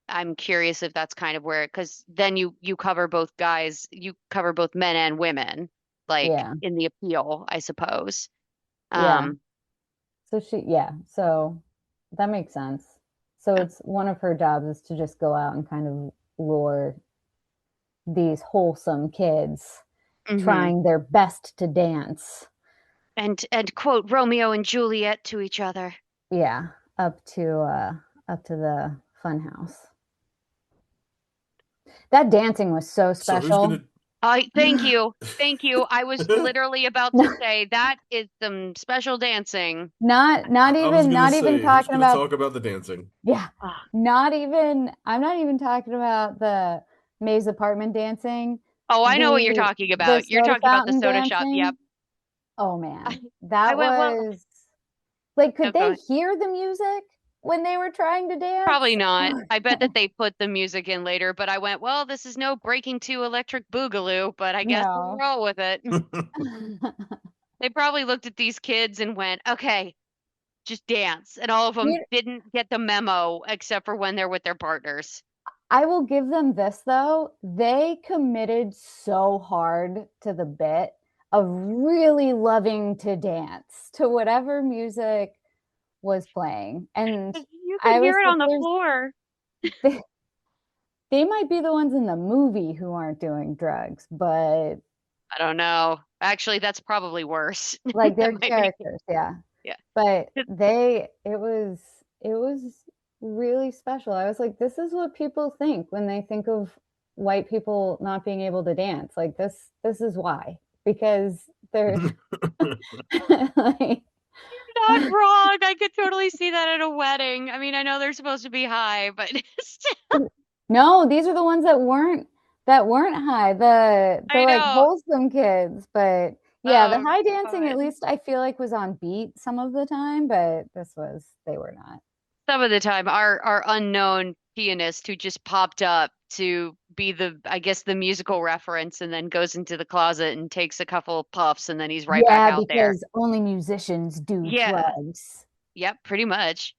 C: I'm curious if that's kind of where because then you cover both guys, you cover both men and women like
B: Yeah.
C: in the appeal, I suppose.
B: Yeah.
C: Um
B: So yeah. So that makes sense. So
C: yeah.
B: it's one of her jobs is to just go out and kind of lure these wholesome kids
C: Hmm.
B: trying their best to dance.
C: And quote Romeo and Juliet to each other.
B: Yeah, up to the fun house. That dancing was so
D: So who's
B: special.
D: gonna
C: I thank you. Thank you. I was literally about to say that is some special dancing.
B: Not
D: I was
B: even
D: gonna
B: not even
D: say who's
B: talking
D: gonna
B: about
D: talk about the dancing?
B: yeah.
C: Ah.
B: Not even I'm not even talking about the Maze apartment dancing.
C: Oh, I know what you're
B: The
C: talking
B: the
C: about. You're
B: soda
C: talking about the
B: fountain
C: soda shop. Yep.
B: dancing. Oh
C: I,
B: man.
C: I
B: That
C: went, well,
B: was like
C: no,
B: could
C: go
B: they
C: ahead.
B: hear the music when they were trying to
C: Probably
B: dance?
C: not. I bet that they put the music in later, but I went, well, this is no Breaking Two Electric Boogaloo, but I guess we'll
B: No.
C: roll with it. They probably looked at these kids and went, okay, just dance. And all of them
B: You
C: didn't get the memo except for when they're with their partners.
B: I will give them this though. They committed so hard to the bit of really loving to dance to whatever music was playing. And
C: You could
B: I was
C: hear it
B: like,
C: on the
B: there's
C: floor.
B: they, they might be the ones in the movie who aren't doing drugs, but
C: I don't know. Actually, that's probably worse.
B: like
C: That
B: their
C: might be,
B: characters, yeah.
C: yeah.
B: But it was really special. I was like, this is what people think when they think of white people not being able to dance. Like this is why. Because they're like
C: Not wrong. I could totally see that at a wedding. I mean, I know they're supposed to be high, but
B: no, these are the ones that weren't high. The
C: I
B: like
C: know.
B: wholesome kids, but yeah, the
C: Oh
B: high dancing at
C: God.
B: least I feel like was on beat some of the time, but they were not.
C: Some of the time, our unknown pianist who just popped up to be the, I guess, the musical reference, and then goes into the closet and takes a couple of puffs, and then he's right back
B: Yeah,
C: out there.
B: because only musicians do
C: Yeah.
B: drugs.
C: Yep. Pretty much.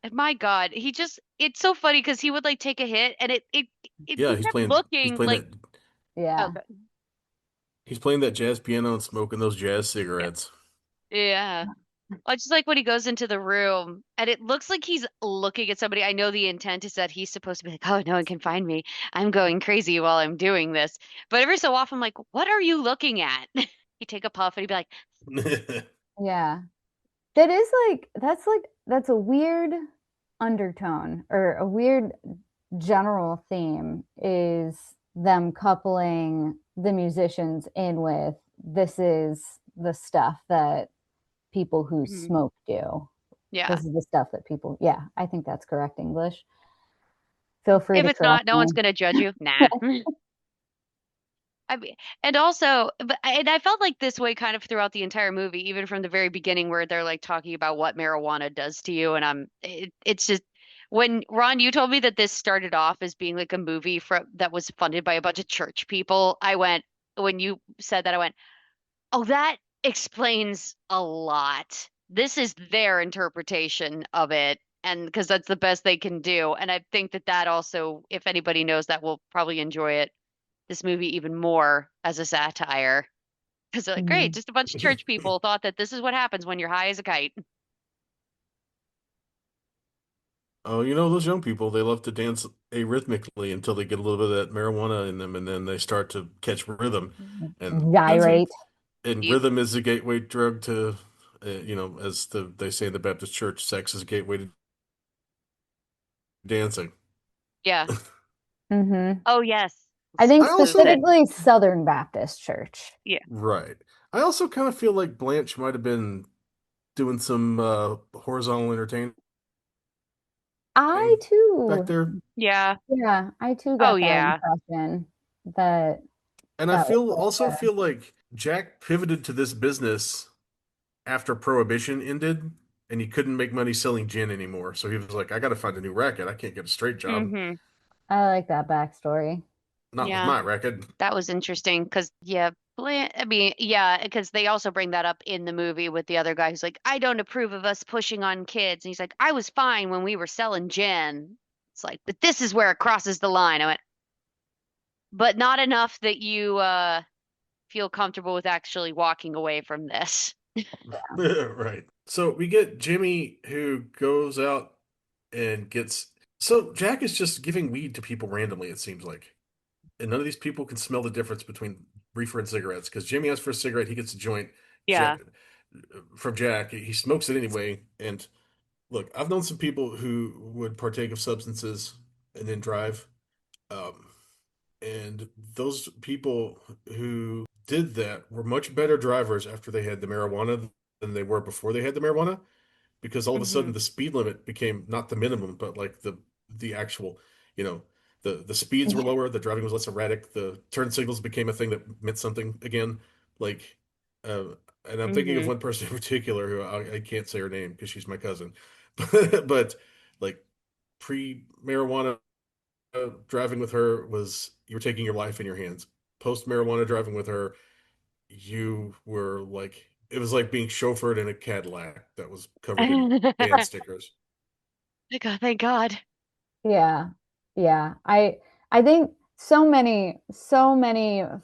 C: And my God, it's so funny because he would like take a hit and
D: Yeah,
C: he kept looking like, oh,
B: Yeah.
C: God.
D: he's playing that jazz piano and smoking those jazz
C: Yeah.
D: cigarettes.
C: Yeah. I just like when he goes into the room and it looks like he's looking at somebody. I know the intent is that he's supposed to be like, oh, no one can find me. I'm going crazy while I'm doing this. But every so often, I'm like, what are you looking at? He'd take a puff and he'd be like,
B: Yeah. That's a weird undertone or a weird general theme is them coupling the musicians in with this is the stuff that people who
C: "Mhm,
B: smoke do.
C: yeah.
B: This is the stuff that people, yeah, I think that's correct English. Feel free
C: If
B: to
C: it's not,
B: correct
C: no one's
B: me.
C: gonna judge you. Nah. I mean, and also, and I felt like this way kind of throughout the entire movie, even from the very beginning, where they're like talking about what marijuana does to you, and it's just when Ron, you told me that this started off as being like a movie that was funded by a bunch of church people, I went when you said that, I went, oh, that explains a lot. This is their interpretation of it, and because that's the best they can do. And I think that that also, if anybody knows that, will probably enjoy it, this movie even more as a satire. Because they're like, great,
B: Mm.
C: just a bunch of church people thought that this is what happens when you're high as a kite.
D: Oh, you know, those young people, they love to dance arrhythmically until they get a little bit of that marijuana in them, and then they start to catch rhythm. And that's a,
B: Gyrate.
D: and
C: Yep.
D: rhythm is a gateway drug to, as they say in the Baptist church, sex is a gateway to dancing.
C: Yeah.
B: Hmm.
C: Oh, yes.
B: I think
D: I also,
C: Absolutely.
B: specifically Southern Baptist Church.
C: Yeah.
D: right. I also kind of feel like Blanche might have been doing some horizontal entertaining
B: I
D: back
B: too,
D: there.
C: Yeah.
B: yeah, I too
C: Oh,
B: got that
C: yeah.
B: impression that
D: And I
B: that was
D: feel
B: like
D: also feel like Jack pivoted to this business after Prohibition ended and he couldn't make money selling gin anymore. So he was like, I got to find a new racket. I can't get a straight job.
C: Hmm.
B: I like that backstory.
D: Not with
C: Yeah.
D: my racket.
C: That was interesting because, yeah, I mean, yeah, because they also bring that up in the movie with the other guy who's like, I don't approve of us pushing on kids. And he's like, I was fine when we were selling gin. It's like, but this is where it crosses the line. I went, but not enough that you feel comfortable with actually walking away from this.
D: Right. So we get Jimmy who goes out and gets. So Jack is just giving weed to people randomly, it seems like. And none of these people can smell the difference between reefer and cigarettes because Jimmy asks for a cigarette, he gets a joint. Ja
C: Yeah.
D: from Jack, he smokes it anyway. And look, I've known some people who would partake of substances and then drive. Um, and those people who did that were much better drivers after they had the marijuana than they were before they had the marijuana because all of a
C: Hmm.
D: sudden the speed limit became not the minimum, but like the actual, you know, the speeds were lower, the driving was less erratic, the turn signals became a thing that meant something again. Like, uh, and I'm thinking of
C: Hmm.
D: one person in particular who I can't say her name because she's my cousin, but like pre-marijuana driving with her was you were taking your life in your hands. Post-marijuana driving with her, you were like it was like being chauffeured in a Cadillac that was covered in band stickers.
C: God, thank God.
B: Yeah. Yeah. I think so many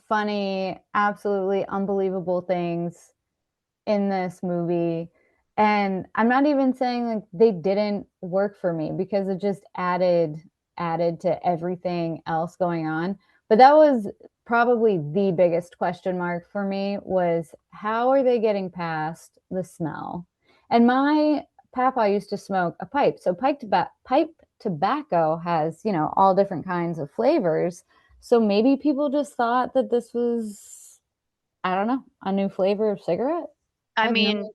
B: funny, absolutely unbelievable things in this movie. And I'm not even saying like they didn't work for me because it just added to everything else going on. But that was probably the biggest question mark for me was how are they getting past the smell? And my papa used to smoke a pipe. So pipe tobacco has, all different kinds of flavors. So maybe people just thought that this was, I don't know, a new flavor of cigarette. I
C: I
B: have no.
C: mean,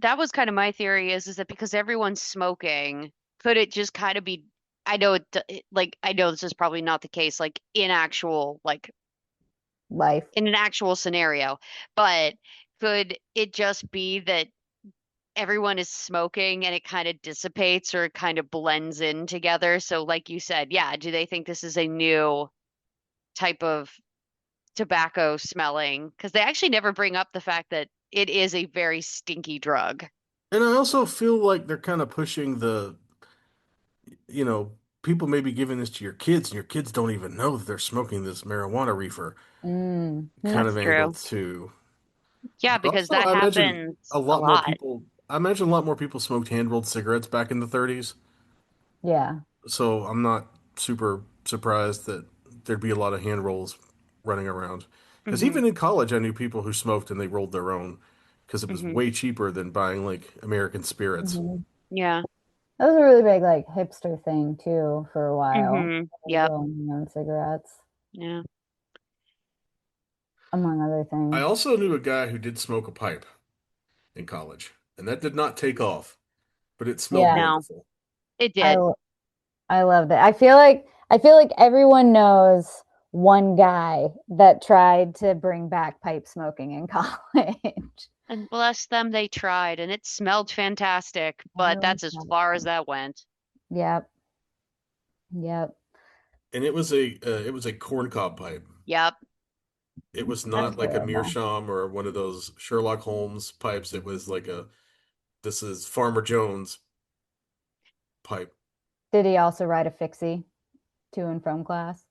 C: that was kind of my theory is that because everyone's smoking, could it just kind of be, I know like I know this is probably not the case like in actual like
B: Life.
C: in an actual scenario, but could it just be that everyone is smoking and it kind of dissipates or it kind of blends in together? So like you said, yeah, do they think this is a new type of tobacco smelling? Because they actually never bring up the fact that it is a very stinky drug.
D: And I also feel like they're kind of pushing you know, people may be giving this to your kids, and your kids don't even know that they're smoking this marijuana reefer
B: Hmm.
D: kind
C: That's
D: of angle
C: true.
D: too.
C: Yeah,
D: But
C: because
D: also,
C: that
D: I imagine
C: happens a lot.
D: I imagine a lot more people smoked hand-rolled cigarettes back in the 30s.
B: Yeah.
D: So I'm not super surprised that there'd be a lot of hand rolls running around. Because
C: Hmm.
D: even in college, I knew people who smoked and they rolled their own because it was
C: Hmm.
D: way cheaper than buying like American spirits.
B: Hmm.
C: Yeah.
B: That was a really big like hipster thing too for a while. Was
C: Yep.
B: rolling your own cigarettes,
C: Yeah.
B: among other
D: I
B: things.
D: also knew a guy who did smoke a pipe in college, and that did not take off, but it smelled
B: Yeah,
C: No,
D: wonderful.
C: it
B: I
C: did.
B: I loved it. I feel like everyone knows one guy that tried to bring back pipe smoking in college.
C: And bless them, they tried, and it smelled fantastic, but
B: Everyone
C: that's as
B: tried
C: far as
B: it.
C: that went.
B: Yep. Yep.
D: And it was a corncob pipe.
C: Yep.
D: It was
B: That's
D: not like a
B: horrible.
D: meerschaum or one of those Sherlock Holmes pipes. It was like a this is Farmer Jones pipe.
B: Did he also ride a fixie to and from class?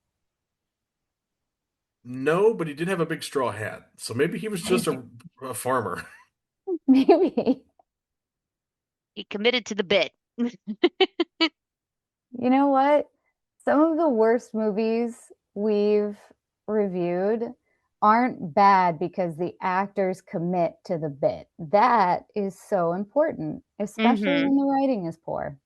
D: No, but he did have a big straw hat. So maybe he was just a farmer.
B: Maybe.
C: He committed to the bit.
B: You know what? Some of the worst movies we've reviewed aren't bad because the actors commit to the bit. That is so important, especially
C: Hmm.
B: when the writing is poor.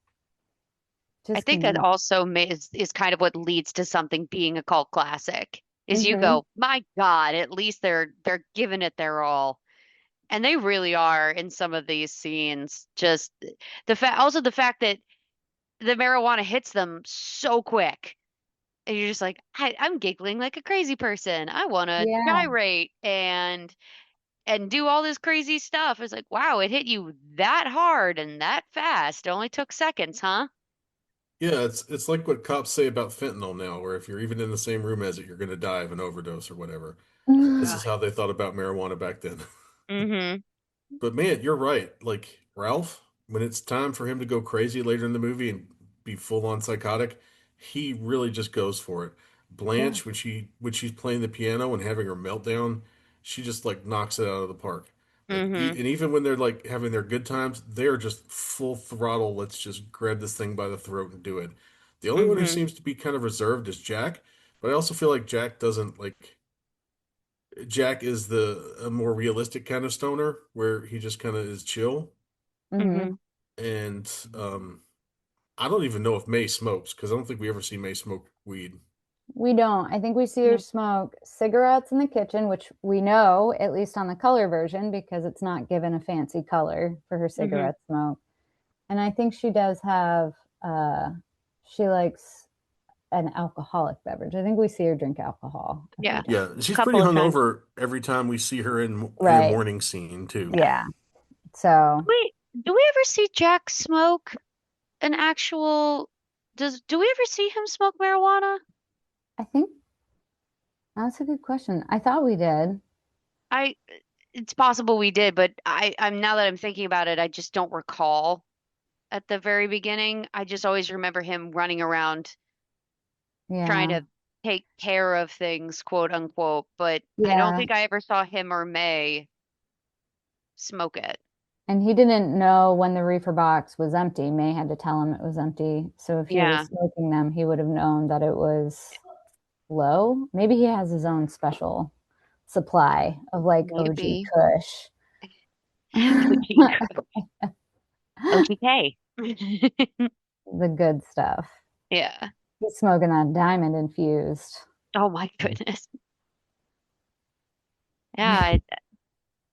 C: I
B: Just
C: think that
B: commit.
C: also is kind of what leads to something being a cult classic. Is you
B: Hmm.
C: go, my God, at least they're giving it their all. And they really are in some of these scenes. Just the fact that the marijuana hits them so quick. And you're just like, I'm giggling like a crazy person. I want to
B: Yeah.
C: gyrate and do all this crazy stuff. It's like, wow, it hit you that hard and that fast. It only took seconds, huh?
D: Yeah, it's like what cops say about fentanyl now, where if you're even in the same room as it, you're going to die of an overdose or whatever. This is
C: God.
D: how they thought about marijuana back then.
C: Mm-hmm.
D: But man, you're right. Like Ralph, when it's time for him to go crazy later in the movie and be full on psychotic, he really just goes for it.
B: Yeah.
D: Blanche, when she's playing the piano and having her meltdown, she just like knocks it out of the park. Like,
C: Mm-hmm.
D: and even when they're like having their good times, they're just full throttle. Let's just grab this thing by the throat and do it. The only one who
C: Mm-hmm.
D: seems to be kind of reserved is Jack, but I also feel like Jack doesn't like Jack is the a more realistic kind of stoner where he just kind of is chill.
B: Hmm.
C: Mm-hmm.
D: And I don't even know if May smokes because I don't think we ever see May smoke weed.
B: We don't. I think we see her
C: No.
B: smoke cigarettes in the kitchen, which we know, at least on the color version, because it's not given a fancy color for her
C: Mm-hmm.
B: cigarette smoke. And I think she does have, uh, she likes an alcoholic beverage. I think we see her drink alcohol a few
C: Yeah.
B: times.
D: Yeah, she's pretty
C: Couple of times.
D: hungover every time we see her in a
B: Right.
D: morning scene too.
C: Yeah.
B: Yeah. So
C: Wait, do we ever see Jack smoke an actual do we ever see him smoke marijuana?
B: I think that's a good question. I thought we did.
C: I it's possible we did, but I'm now that I'm thinking about it, I just don't recall at the very beginning. I just always remember him running around trying
B: Yeah.
C: to take care of things, quote unquote, but I don't
B: Yeah.
C: think I ever saw him or May smoke it.
B: And he didn't know when the reefer box was empty. May had to tell him it was empty. So if he was
C: Yeah,
B: smoking them, he would have known that it was low. Maybe he has his own special supply of like OG
C: maybe.
B: Kush.
C: OTK.
B: The good stuff.
C: Yeah.
B: He's smoking that diamond infused.
C: Oh my goodness. Yeah,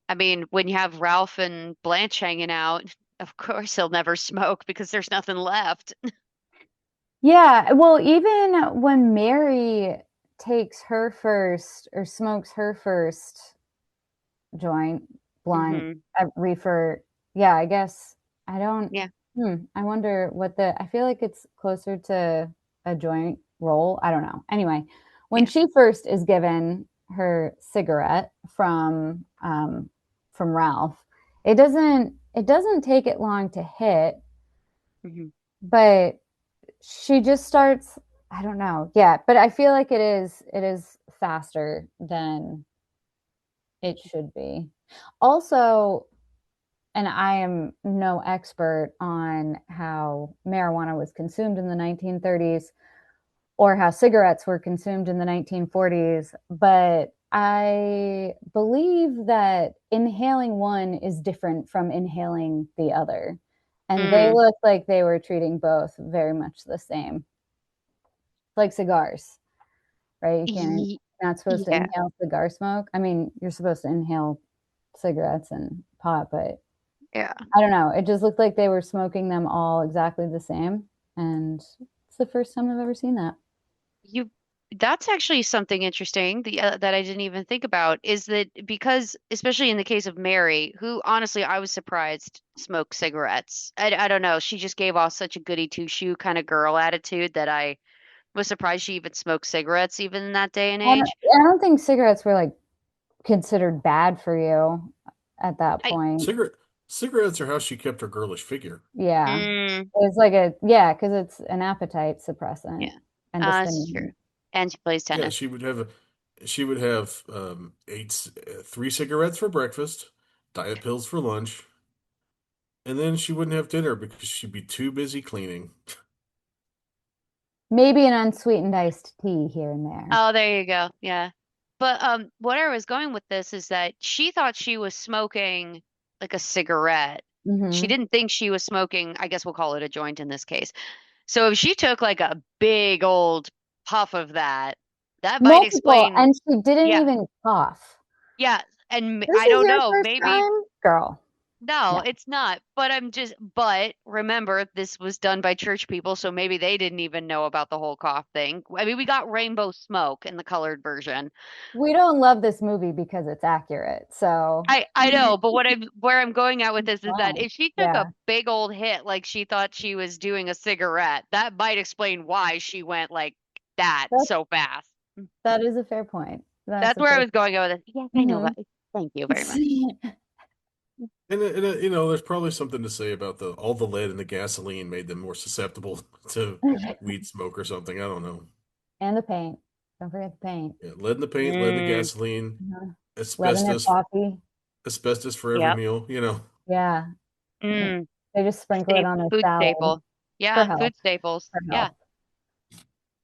C: I mean, when you have Ralph and Blanche hanging out, of course he'll never smoke because there's nothing left.
B: Yeah, well, even when Mary takes her first or smokes her first joint, blunt,
C: Hmm.
B: reefer, yeah, I guess I don't,
C: Yeah.
B: I wonder what I feel like it's closer to a joint roll. I don't know. Anyway, when
C: Yeah.
B: she first is given her cigarette from Ralph, it doesn't take it long to hit,
C: Hmm.
B: but she just starts, I don't know. Yeah, but I feel like it is faster than it should be. Also, and I am no expert on how marijuana was consumed in the 1930s or how cigarettes were consumed in the 1940s, but I believe that inhaling one is different from inhaling the other. And they
C: Mm.
B: look like they were treating both very much the same, like cigars, right?
C: Ye-
B: You're not supposed to
C: Yeah.
B: inhale cigar smoke. I mean, you're supposed to inhale cigarettes and pot, but
C: Yeah.
B: I don't know. It just looked like they were smoking them all exactly the same. And it's the first time I've ever seen that.
C: You that's actually something interesting that I didn't even think about is that because especially in the case of Mary, who honestly I was surprised smoked cigarettes. I don't know, she just gave off such a goody two-shoe kind of girl attitude that I was surprised she even smoked cigarettes even in that day and
B: I don't,
C: age.
B: I don't think cigarettes were like considered bad for you at that
C: I
B: point.
D: Cigarette cigarettes are how she kept her girlish figure.
B: Yeah.
C: mm,
B: It's like yeah, because it's an appetite suppressant
C: yeah,
B: and a
C: that's true.
B: stimulant.
C: And she plays
D: Yeah,
C: tennis.
D: she would have 3 cigarettes for breakfast, diet pills for lunch, and then she wouldn't have dinner because she'd be too busy cleaning.
B: Maybe an unsweetened iced tea here and there.
C: Oh, there you go. Yeah. But what I was going with this is that she thought she was smoking like a cigarette. She
B: Hmm.
C: didn't think she was smoking, I guess we'll call it a joint in this case. So if she took like a big old puff of that, that might
B: Multiple,
C: explain,
B: and she didn't
C: yeah,
B: even cough.
C: yeah. And
B: This
C: I
B: is
C: don't
B: your
C: know,
B: first
C: maybe
B: time, girl.
C: no,
B: No,
C: it's not. But remember, this was done by church people, so maybe they didn't even know about the whole cough thing. I mean, we got rainbow smoke in the colored version.
B: we don't love this movie because it's accurate. So,
C: I know, but where I'm going at with this is that
B: wow.
C: if she took
B: Yeah,
C: a big old hit like she thought she was doing a cigarette, that might explain why she went like that
B: that
C: so fast.
B: that is a fair point. That's
C: That's
B: a
C: where I
B: fair
C: was going with it. Yes, I know.
B: point.
C: Thank you very much.
B: Mhm.
D: There's probably something to say about the all the lead in the gasoline made them more susceptible to weed smoke or something. I don't know.
B: And the paint. Don't forget the paint.
D: Yeah, lead in the paint, lead in the
C: Mm,
D: gasoline,
B: Uh-huh. Lead in their
D: asbestos,
B: coffee.
D: asbestos for every
C: yep.
D: meal.
B: Yeah.
C: Mm,
B: They just sprinkle it
C: safe
B: on a
C: food
B: salad
C: staple.
B: for
C: Yeah,
B: health.
C: food staples.
B: For
C: Yeah.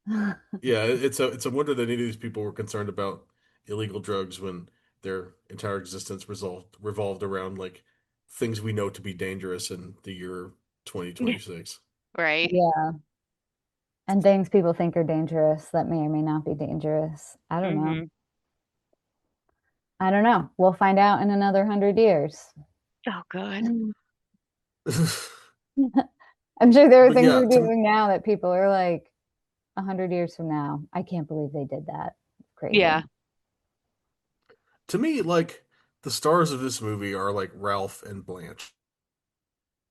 B: health.
D: Yeah, it's a wonder that any of these people were concerned about illegal drugs when their entire existence revolved around like things we know to be dangerous in the year 2026.
C: Right.
B: Yeah. And things people think are dangerous that may or may not be dangerous. I don't know.
C: Mm-hmm.
B: I don't know. We'll find out in another 100 years.
C: Oh, good.
B: I'm sure there are
D: But
B: things
D: yeah,
B: we're doing now that people are like 100 years from now. I can't believe they did that. Crazy.
C: Yeah.
D: to me, like the stars of this movie are like Ralph and Blanche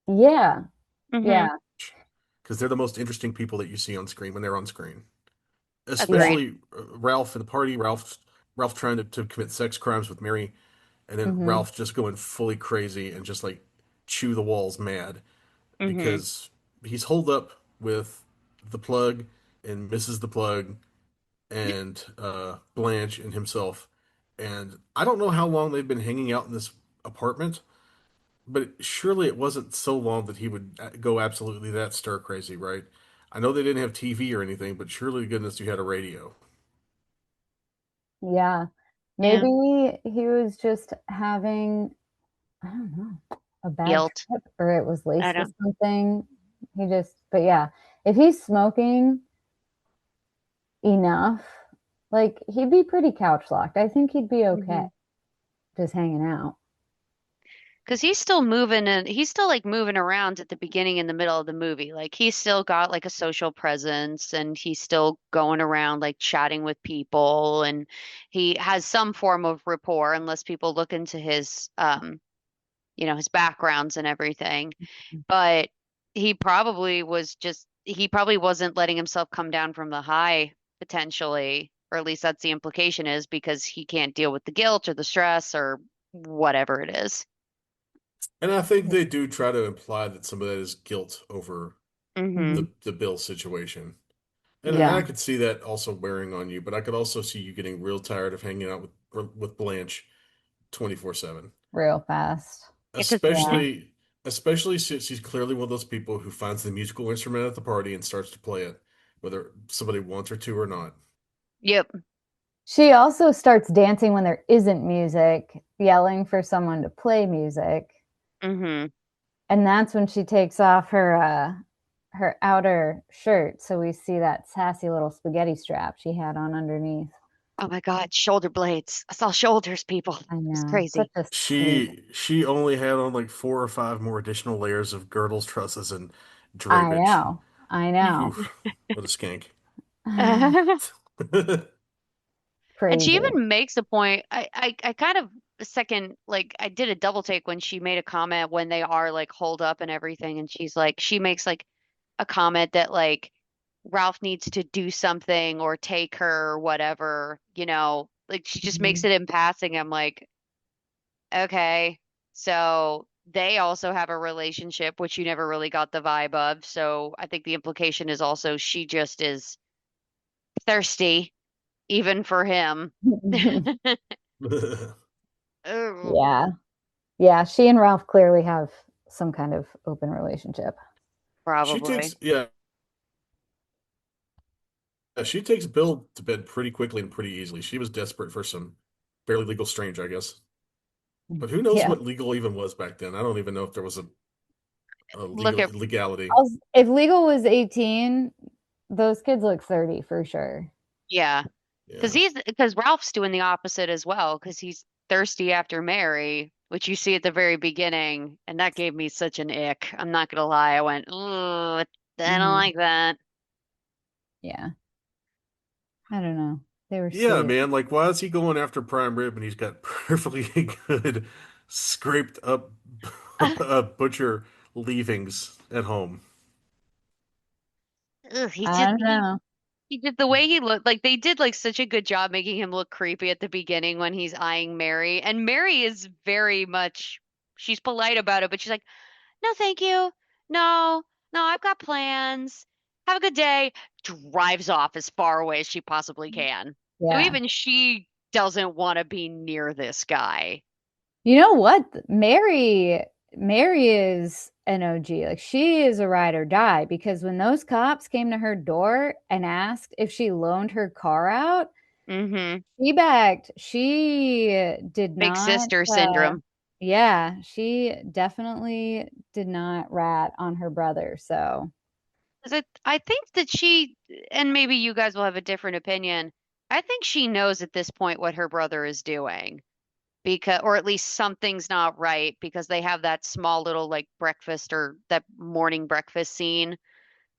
B: Yeah.
C: Mm-hmm.
B: Yeah.
D: because they're the most interesting people that you see on screen when they're on screen.
B: Yeah.
C: Agreed.
D: Especially Ralph in the party, Ralph trying to commit sex crimes with Mary, and then
B: Hmm.
D: Ralph just going fully crazy and just like chew the walls mad
C: Mm-hmm.
D: because he's holed up with the plug and Mrs. the Plug and Blanche and himself. And I don't know how long they've been hanging out in this apartment, but surely it wasn't so long that he would go absolutely that stir crazy, right? I know they didn't have TV or anything, but surely to goodness you had a radio.
B: Yeah.
C: Yeah.
B: Maybe he was just having, I don't know, a bad
C: Guilt.
B: trip or it was
C: I
B: laced with
C: don't.
B: something. But yeah, if he's smoking enough, like he'd be pretty couch locked. I think he'd be okay
C: Mm-hmm.
B: just hanging out.
C: Because he's still moving and he's still like moving around at the beginning and the middle of the movie. Like he's still got like a social presence and he's still going around like chatting with people and he has some form of rapport unless people look into his his backgrounds and everything. But he probably wasn't letting himself come down from the high potentially, or at least that's the implication is because he can't deal with the guilt or the stress or whatever it is.
D: And I think they do try to imply that some of that is guilt over
C: Mm-hmm.
B: Mhm.
D: the Bill situation. And I
B: Yeah,
D: could see that also wearing on you, but I could also see you getting real tired of hanging out with Blanche 24/7.
B: real fast.
C: Yeah, because
B: Yeah.
D: Especially since she's clearly one of those people who finds the musical instrument at the party and starts to play it, whether somebody wants her to or not.
C: yep.
B: She also starts dancing when there isn't music, yelling for someone to play music.
C: Mm-hmm.
B: And that's when she takes off her outer shirt, so we see that sassy little spaghetti strap she had on underneath.
C: Oh my God, shoulder blades. I saw shoulders, people.
B: I
C: It's
B: know, such
C: crazy.
B: a sweet.
D: She only had on like 4 or 5 more additional layers of girdles, trusses, and
B: I
D: drapage.
B: know, I know.
D: Oof, what a skank.
C: And she
B: Crazy.
C: even makes a point. I kind of a second, like I did a double take when she made a comment when they are like holed up and everything, and she makes like a comment that like Ralph needs to do something or take her or whatever, Like she just makes
B: Mhm.
C: it in passing. I'm like, okay, so they also have a relationship, which you never really got the vibe of. So I think the implication is also she just is thirsty, even for him. Ugh,
B: Yeah. Yeah. She and Ralph clearly have some kind of open relationship.
D: She
C: probably.
D: takes, yeah, she takes Bill to bed pretty quickly and pretty easily. She was desperate for some barely legal strange, I guess. But who knows
B: Yeah.
D: what legal even was back then? I don't even know if there was a
C: Look at
D: legality.
B: If legal was 18, those kids look 30 for sure.
C: yeah,
D: Yeah.
C: because Ralph's doing the opposite as well, because he's thirsty after Mary, which you see at the very beginning, and that gave me such an ick. I'm not gonna lie, I went, oh, I don't
B: Hmm.
C: like that.
B: Yeah. I don't know. They were
D: Yeah,
B: sweet.
D: man. Like, why is he going after prime rib and he's got perfectly good scraped up butcher leavings at home?
C: Ugh, he
B: I
C: just
B: don't know.
C: he did the way he looked like they did like such a good job making him look creepy at the beginning when he's eyeing Mary. And Mary is very much she's polite about it, but she's like, no, thank you. No, no, I've got plans. Have a good day. Drives off as far away as she possibly can. So
B: Yeah.
C: even she doesn't want to be near this guy.
B: You know what? Mary is an OG. Like she is a ride or die because when those cops came to her door and asked if she loaned her car out,
C: Mm-hmm.
B: she backed. She did
C: Big
B: not
C: sister syndrome.
B: yeah, she definitely did not rat on her brother. So,
C: 'Cause I think that she, and maybe you guys will have a different opinion. I think she knows at this point what her brother is doing. Because or at least something's not right because they have that small little like breakfast or that morning breakfast scene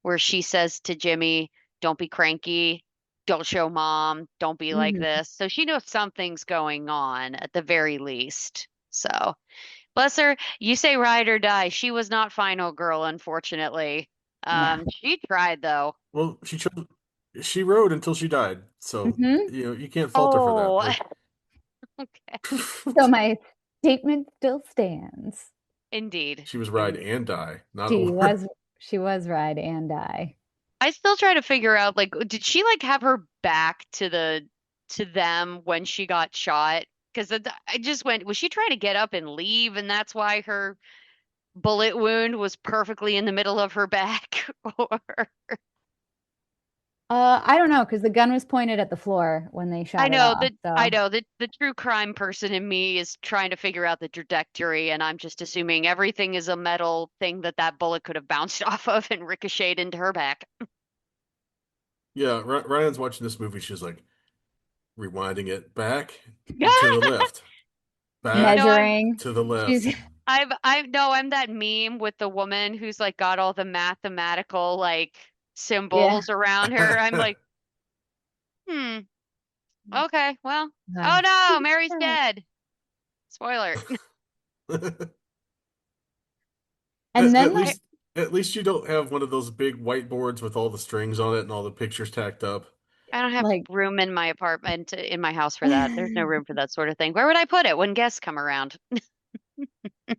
C: where she says to Jimmy, "Don't be cranky, don't show mom, don't be like
B: mhm,
C: this." So she knows something's going on at the very least. So bless her. You say ride or die. She was not final girl, unfortunately.
B: no.
C: She tried though.
D: Well, she rode until she died. So,
B: Hmm.
D: you can't fault her for that.
C: Oh,
D: Like,
C: okay.
B: So my statement still stands.
C: Indeed.
D: she was ride
C: Indeed.
D: and die, not
B: She
D: or.
B: was she was ride and die.
C: I still try to figure out like did she like have her back to them when she got shot? Because I just went, was she trying to get up and leave, and that's why her bullet wound was perfectly in the middle of her back? Or
B: I don't know because the gun was pointed at the floor when they
C: I
B: shot it
C: know
B: off.
C: that I
B: So
C: know that the true crime person in me is trying to figure out the trajectory, and I'm just assuming everything is a metal thing that that bullet could have bounced off of and ricocheted into her back.
D: Yeah, Ryan's watching this movie. She's like rewinding it back to the left, back
C: No, I'm
B: measuring.
D: to the
B: She's
D: left.
C: I know I'm that meme with the woman who's like got all the mathematical like
B: yeah.
C: symbols around her. I'm like, hmm, okay, well, oh
B: She's
C: no, Mary's
B: right.
C: dead. Spoiler.
B: And then
D: At
B: like
C: I,
D: least, at least you don't have one of those big whiteboards with all the strings on it and all the pictures tacked up.
C: I don't have
B: like
C: room in my apartment in my house for that. There's no room for that sort of thing. Where would I put it when guests come around?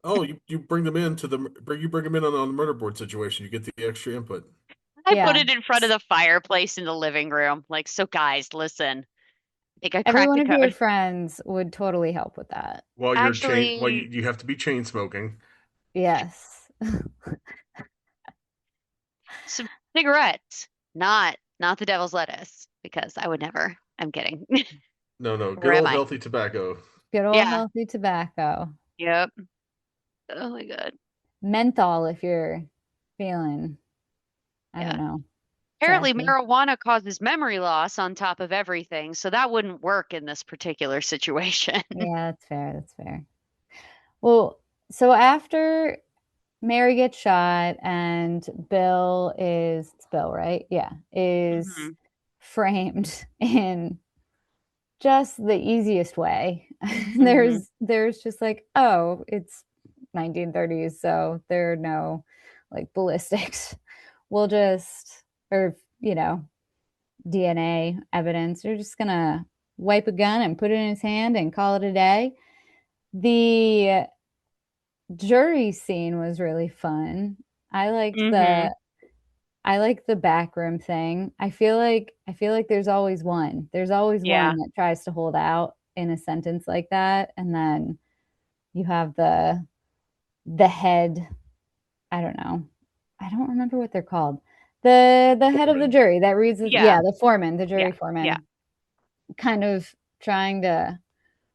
D: Oh, you bring them in to you bring them in on the murder board situation. You get the extra input.
C: I put
B: yeah,
C: it in front of the fireplace in the living room. Like, so guys, listen. I think I
B: every
C: cracked
B: one
C: the
B: of your
C: code.
B: friends would totally help with that.
D: While
C: Actually,
D: you have to be chain smoking.
B: Yes.
C: some cigarettes, not the devil's lettuce, because I would never. I'm kidding.
D: No, no, good
C: Where am
D: old
C: I?
D: healthy tobacco.
B: Good old
C: Yeah.
B: healthy tobacco.
C: Yep. Oh my God.
B: Menthol if you're feeling, I don't
C: Yeah.
B: know,
C: Apparently,
B: sassy.
C: marijuana causes memory loss on top of everything, so that wouldn't work in this particular situation.
B: Yeah, that's fair. That's fair. Well, so after Mary gets shot and it's Bill, right? Yeah, is
C: Hmm.
B: framed in just the easiest way.
C: Hmm.
B: There's just like, oh, it's 1930s, so there are no like ballistics. We'll just or DNA evidence. You're just gonna wipe a gun and put it in his hand and call it a day. The jury scene was really fun. I liked
C: Mm-hmm.
B: the I like the backroom thing. I feel like there's always one. There's always
C: Yeah.
B: one that tries to hold out in a sentence like that, and then you have the head. I don't know. I don't remember what they're called. The head of the
D: Foreman.
B: jury that reads it.
C: Yeah.
B: Yeah, the foreman, the
C: Yeah.
B: jury
C: Yeah.
B: foreman, kind of trying to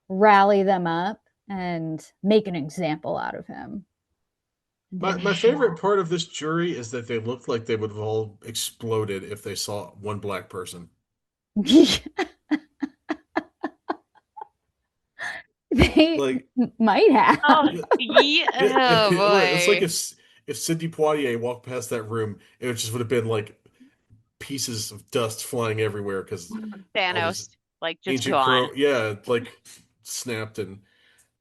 B: rally them up and make an example out of him.
D: My favorite part of this jury is that they looked like they would have all exploded if they saw one black person.
B: They
D: Like,
B: might have.
C: Oh, yeah. Oh
D: it's like
C: boy.
D: if Sidney Poitier walked past that room, it just would have been like pieces of dust flying everywhere because all these
C: Thanos, like, just
D: ancient
C: gone.
D: crow, yeah, like snapped and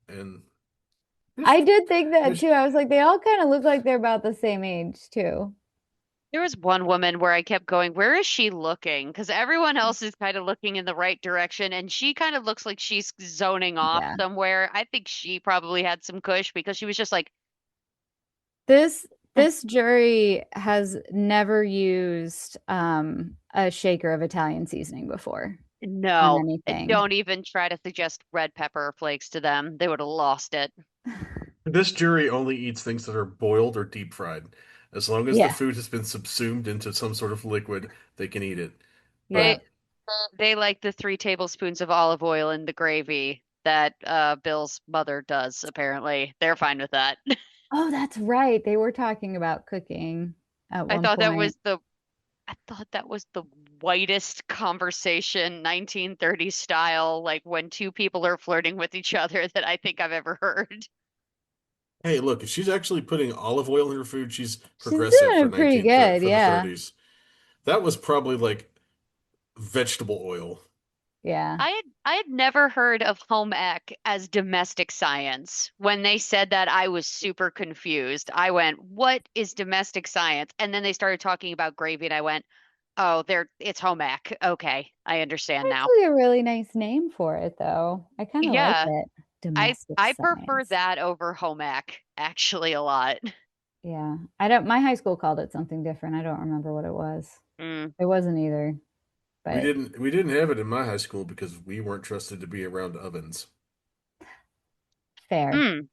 D: this,
B: I did think that
D: this
B: too. I was like, they all kind of look like they're about the same age too.
C: There was one woman where I kept going, where is she looking? Because everyone else is kind of looking in the right direction, and she kind of looks like she's zoning off
B: Yeah.
C: somewhere. I think she probably had some kush because she was just like,
B: This this jury has never used a shaker of Italian seasoning before on
C: no,
B: anything.
C: don't even try to suggest red pepper flakes to them. They would have lost it.
D: this jury only eats things that are boiled or deep fried. As long as the
B: Yeah.
D: food has been subsumed into some sort of liquid, they can eat it. But
B: Yep.
C: They like the 3 tablespoons of olive oil in the gravy that Bill's mother does, apparently. They're fine with that.
B: Oh, that's right. They were talking about cooking at
C: I
B: one
C: thought that
B: point.
C: was the I thought that was the whitest conversation, 1930s style, like when two people are flirting with each other that I think I've ever heard.
D: hey, look, if she's actually putting olive oil in her food, she's
B: She's
D: progressive
B: doing
D: for
B: it pretty
D: 19
B: good.
D: for the
B: Yeah.
D: 30s. That was probably like vegetable oil.
B: Yeah.
C: I had never heard of home ec as domestic science. When they said that, I was super confused. I went, "What is domestic science?" And then they started talking about gravy, and I went, "Oh, it's home ec. Okay, I understand now."
B: Actually a really nice name for it though. I kind of like
C: Yeah,
B: it.
C: I
B: Domestic
C: I prefer
B: science.
C: that over home ec actually a lot.
B: Yeah. I don't my high school called it something different. I don't remember what it was.
C: Mm.
B: It wasn't either, but
D: We didn't have it in my high school because we weren't trusted to be around ovens.
B: fair.
C: Mm.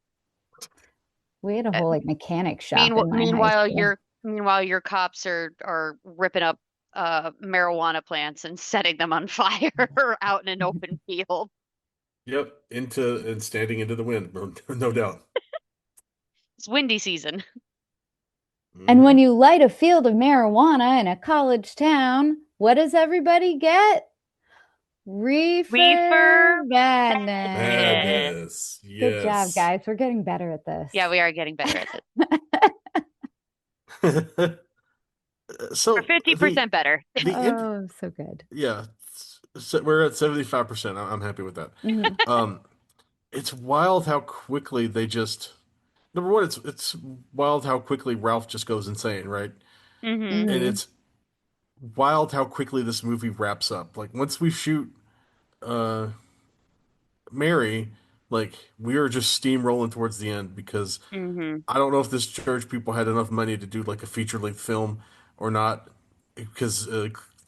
B: We had a
C: Uh,
B: whole like mechanic shop in my high school.
C: Meanwhile your cops are ripping up marijuana plants and setting them on fire out in an open field.
D: Yep, into and standing into the wind, no doubt.
C: It's windy season.
B: And when
D: Hmm.
B: you light a field of marijuana in a college town, what does everybody get? Reefer
C: Reefer
B: Madness.
C: Madness.
D: Madness,
B: Good job,
D: yes.
B: guys. We're getting better at this.
C: Yeah, we are getting better at this. We're
D: So
C: 50% better.
D: the int
B: Oh, so good.
D: yeah, so we're at 75%. I'm happy with that.
B: Mhm.
D: Um, it's wild how quickly they just number one, it's wild how quickly Ralph just goes insane, right?
C: Hmm.
D: And
B: Mhm.
D: it's wild how quickly this movie wraps up. Like once we shoot uh Mary, like we are just steamrolling towards the end because
C: Hmm.
D: I don't know if this church people had enough money to do like a feature-length film or not, because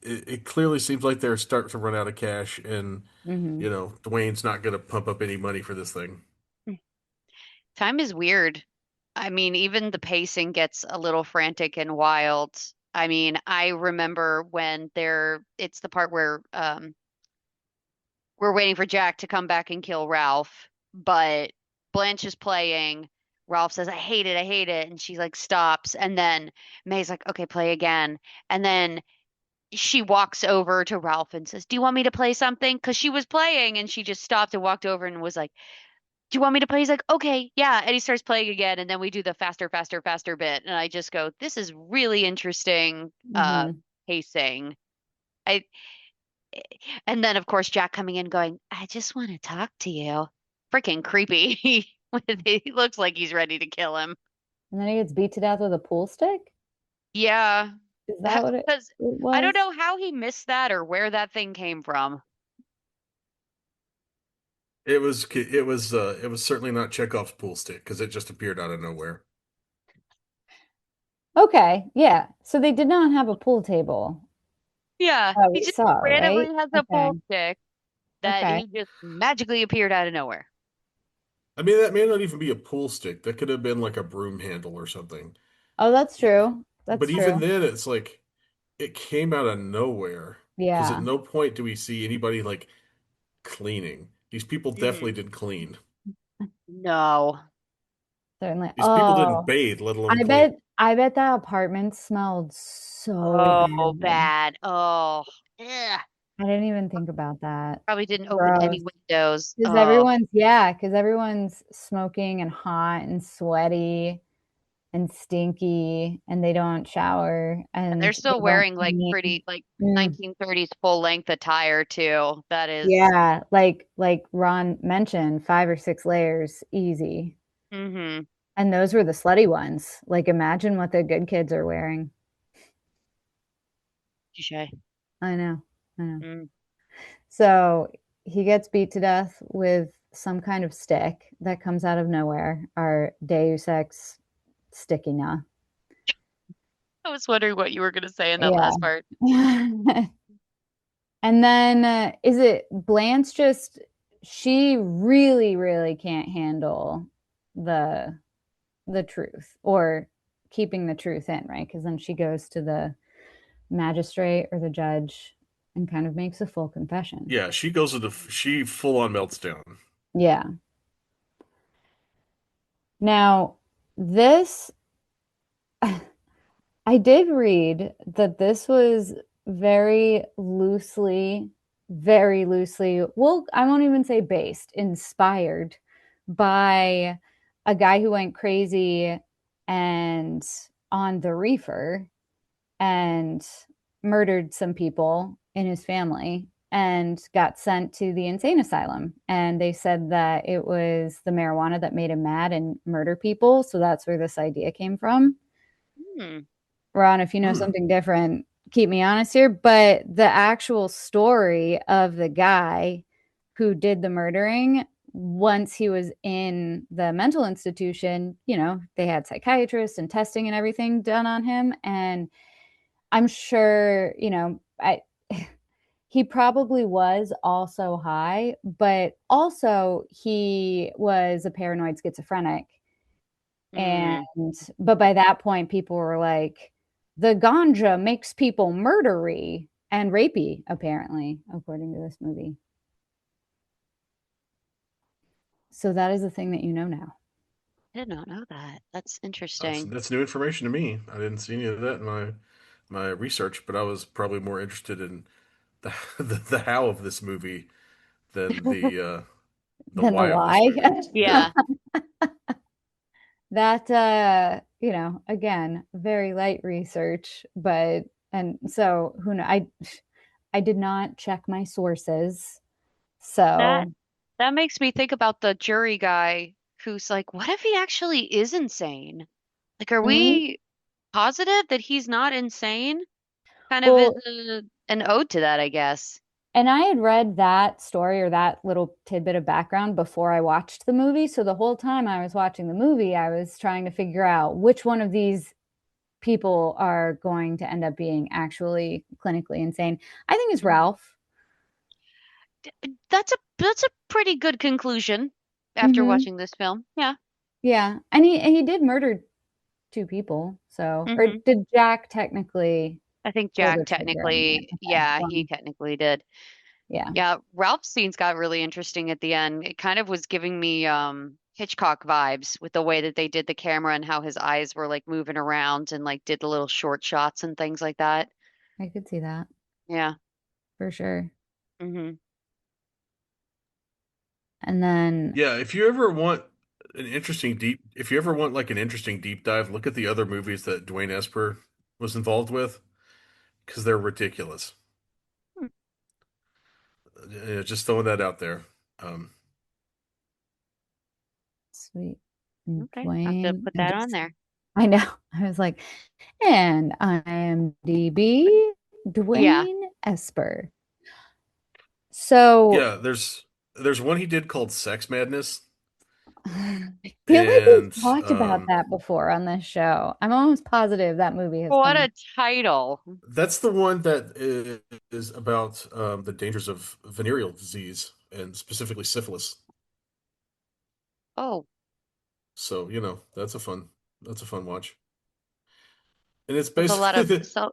D: it clearly seems like they're starting to run out of cash, and
B: Mhm.
D: Dwayne's not going to pump up any money for this thing.
C: Time is weird. I mean, even the pacing gets a little frantic and wild. I mean, I remember when it's the part where we're waiting for Jack to come back and kill Ralph, but Blanche is playing. Ralph says, I hate it. And she like stops. And then May's like, okay, play again. And then she walks over to Ralph and says, do you want me to play something? Because she was playing and she just stopped and walked over and was like, do you want me to play? He's like, okay, yeah. And he starts playing again. And then we do the faster, faster, faster bit. And I just go, this is really interesting
B: Mhm.
C: pacing. I And then, of course, Jack coming in going, I just want to talk to you. Freaking creepy. He looks like he's ready to kill him.
B: And then he gets beat to death with a pool stick?
C: Yeah.
B: Is that what it
C: Because I don't
B: was?
C: know how he missed that or where that thing came from.
D: it was certainly not Chekhov's pool stick because it just appeared out of nowhere.
B: Okay, yeah. So they did not have a pool table
C: Yeah,
B: that
C: he
B: we
C: just
B: saw, right?
C: randomly has a
B: Okay.
C: pool stick that
B: Okay.
C: he just magically appeared out of nowhere.
D: I mean, that may not even be a pool stick. That could have been like a broom handle or something.
B: Oh, that's true.
D: But
B: That's
D: even
B: true.
D: then, it's like it came out of nowhere because at
B: Yeah,
D: no point do we see anybody like cleaning. These people definitely
C: Mm.
D: didn't clean.
C: No.
B: certainly.
D: These people didn't
B: Oh,
D: bathe, let alone
B: I
D: clean.
B: bet I bet that apartment smelled so
C: Oh,
B: bad.
C: bad. Oh, yeah.
B: I didn't even think about that.
C: Probably didn't open
B: Gross.
C: any windows.
B: Because
C: Oh,
B: everyone's, yeah, because everyone's smoking and hot and sweaty and stinky and they don't shower
C: and they're
B: and they
C: still
B: don't
C: wearing like
B: clean.
C: pretty like
B: Mm,
C: 1930s full length attire too. That is,
B: yeah, like Ron mentioned, 5 or 6 layers, easy.
C: mm-hmm.
B: And those were the slutty ones. Like imagine what the good kids are wearing.
C: Touche.
B: I know. I know.
C: Mm.
B: So he gets beat to death with some kind of stick that comes out of nowhere. Our Deus Ex sticking.
C: I was wondering what you were gonna say in that
B: Yeah.
C: last part.
B: And then is it Blanche just she really, really can't handle the the truth or keeping the truth in, right? Because then she goes to the magistrate or the judge and kind of makes a full confession.
D: Yeah, she full on melts down.
B: Yeah. Now, this I did read that this was very loosely, well, I won't even say based, inspired by a guy who went crazy and on the reefer and murdered some people in his family and got sent to the insane asylum. And they said that it was the marijuana that made him mad and murder people. So that's where this idea came from.
C: Hmm.
B: Ron, if you know
D: Hmm.
B: something different, keep me honest here. But the actual story of the guy who did the murdering, once he was in the mental institution, they had psychiatrists and testing and everything done on him. And I'm sure, he probably was also high, but also he was a paranoid schizophrenic. And
C: Hmm.
B: but by that point, people were like, the ganja makes people murdery and rapey, apparently, according to this movie. So that is a thing that you know now.
C: I did not know that. That's
D: That's
C: interesting.
D: that's new information to me. I didn't see any of that in my research, but I was probably more interested in the how of this movie than the
B: Then the
D: why of this
B: why.
D: movie. Yeah.
C: Yeah.
B: That again, very light research, but and so who know I did not check my sources.
C: That
B: So,
C: that makes me think about the jury guy who's like, what if he actually is insane? Like, are
B: mhm.
C: we positive that he's not insane? Kind of is
B: Well,
C: an ode to that, I guess.
B: and I had read that story or that little tidbit of background before I watched the movie. So the whole time I was watching the movie, I was trying to figure out which one of these people are going to end up being actually clinically insane. I think it's
C: Mhm.
B: Ralph.
C: That's a pretty good conclusion after
B: Hmm.
C: watching this film. Yeah.
B: Yeah, and he did murder two people. So, or
C: Hmm.
B: did Jack technically
C: I think
B: pull
C: Jack
B: the trigger in the end?
C: technically,
B: Okay,
C: yeah, he
B: one.
C: technically did.
B: Yeah,
C: Yeah, Ralph's scenes got really interesting at the end. It kind of was giving me Hitchcock vibes with the way that they did the camera and how his eyes were like moving around and like did the little short shots and things like that.
B: I could see that
C: Yeah.
B: for sure.
C: Hmm.
B: And then,
D: Yeah, if you ever want like an interesting deep dive, look at the other movies that Dwayne Esper was involved with because they're ridiculous. Just throwing that out there. Um,
B: sweet
C: Okay. I have to
B: Dwayne,
C: put
B: I
C: that on
B: just,
C: there.
B: I know. I was like, and IMDb,
C: Yeah.
B: Dwayne Esper. So,
D: yeah, there's there's one he did called Sex Madness,
B: I feel like
D: and
B: we've talked about that before on this show. I'm almost positive that movie has
C: What
B: come.
C: a title.
D: that's the one that is about the dangers of venereal disease and specifically syphilis.
C: Oh,
D: So, that's a fun watch. And it's
C: that's a lot
D: basically
C: of so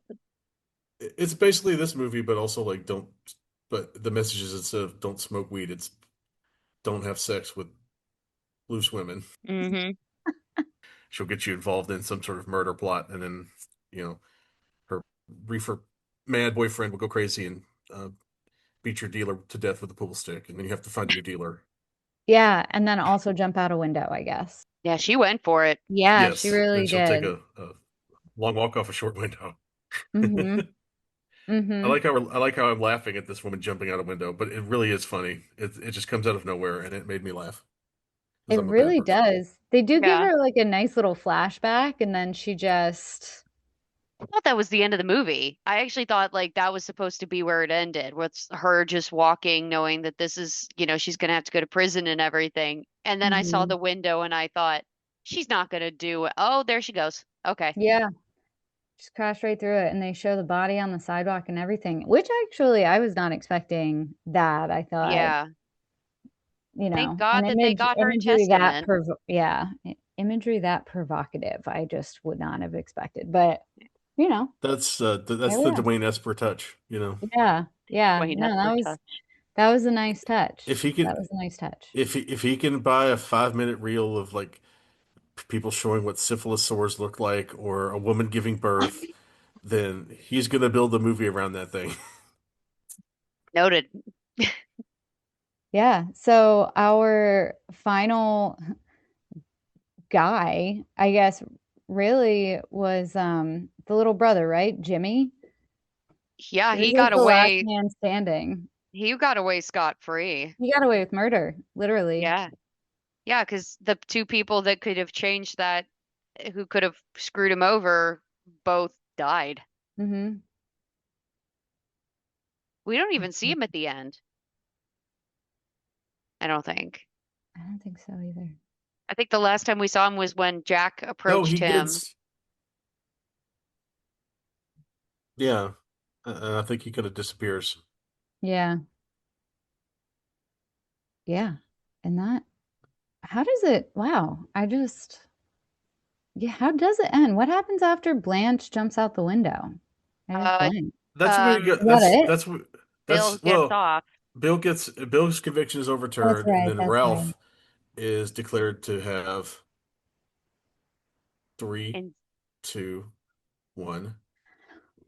D: it's basically this movie, but also like don't. But the message is instead of don't smoke weed, it's don't have sex with loose women.
C: hmm
D: She'll get you involved in some sort of murder plot, and then you know her reefer mad boyfriend will go crazy and beat your dealer to death with a pool stick, and then you have to find a new dealer.
B: Yeah, and then also jump out a window, I guess.
C: Yeah, she went for it.
B: Yeah, she
D: Yes, then
B: really
D: she'll take
B: did.
D: a long walk off a short window.
B: Mm-hmm. Mm-hmm.
D: I like how I'm laughing at this woman jumping out a window, but it really is funny. It just comes out of nowhere, and it made me laugh because
B: It
D: I'm a bad
B: really
D: person.
B: does. They do give
C: Yeah.
B: her like a nice little flashback, and then she just,
C: I thought that was the end of the movie. I actually thought like that was supposed to be where it ended, with her just walking, knowing that this is, she's gonna have to go to prison and everything. And then I saw
B: Mhm.
C: the window and I thought, she's not gonna do it. Oh, there she goes. Okay.
B: Yeah, just crashed right through it, and they show the body on the sidewalk and everything, which actually I was not expecting that. I thought,
C: Yeah. Thank
B: an
C: God that they
B: image
C: got her
B: imagery that
C: testament.
B: imagery that provocative, I just would not have expected. But, you know,
D: That's
B: here we
D: the
B: are.
D: Dwayne Esper touch, you know.
B: Yeah, yeah.
C: Wayne
B: No,
C: Esper
B: that was a nice touch.
D: If he
B: That
D: can
B: was a nice touch.
D: if he can buy a 5 minute reel of like people showing what syphilis sores look like or a woman giving birth, then he's gonna build a movie around that thing.
C: noted.
B: Yeah. So our final guy, I guess, really was the little brother, right? Jimmy.
C: Yeah,
B: He was like the last man standing.
C: he got away scot-free.
B: He got away with murder, literally.
C: Yeah. Yeah, because the two people that could have changed that, who could have screwed him over, both died.
B: Mm-hmm.
C: We don't even see him at the end, I don't think.
B: I don't think so either.
C: I think the last time we saw him was when Jack
D: No,
C: approached
D: he
C: him.
D: gets yeah. I think he kind of disappears.
B: Yeah. Yeah. And that, how does it, wow. Yeah, how does it end? What happens after Blanche jumps out the window? I just
C: Uh,
B: blanked.
D: That's where you
C: um,
B: Is that it?
C: Bill
D: that's
C: gets
D: well,
C: off.
D: Bill's conviction is
B: That's
D: overturned, and
B: right.
D: then
B: That's right.
D: Ralph is declared to have three,
C: And
D: 2, 1.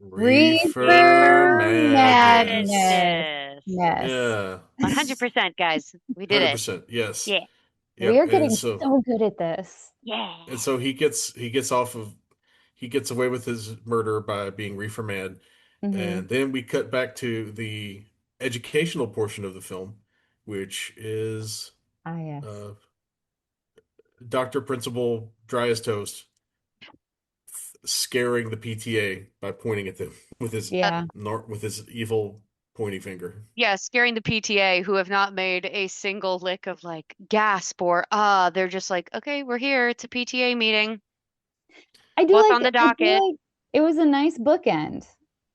D: Reefer
B: Reefer
D: Madness.
B: Madness.
C: Madness.
B: Yes.
D: Yeah.
C: 100%, guys. We did it.
D: 100%. Yes.
C: Yeah.
B: We
D: Yep.
B: are getting so good at this.
C: Yeah.
D: And so he gets away with his murder by being reefer mad.
B: Mm-hmm.
D: And then we cut back to the educational portion of the film, which is
B: Ah, yes.
D: uh, Dr. Principal Dry as Toast scaring the PTA by pointing at them with his
C: Uh,
B: Yeah.
D: with his evil pointy finger.
C: yeah, scaring the PTA who have not made a single lick of like gasp or they're just like, okay, we're here. It's a PTA meeting. What's on the
B: I feel
C: docket?
B: like it was a nice bookend,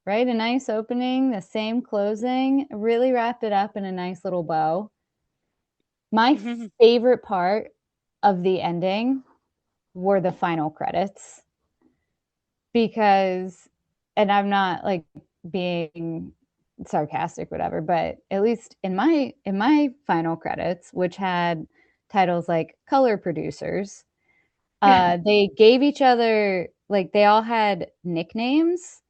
B: right? A nice opening, the same closing, really wrapped it up in a nice little bow. My favorite part of the ending were the final credits because, and I'm not like being sarcastic, whatever, but at least in my final credits, which had titles like color producers, they gave each other, like, they all had nicknames.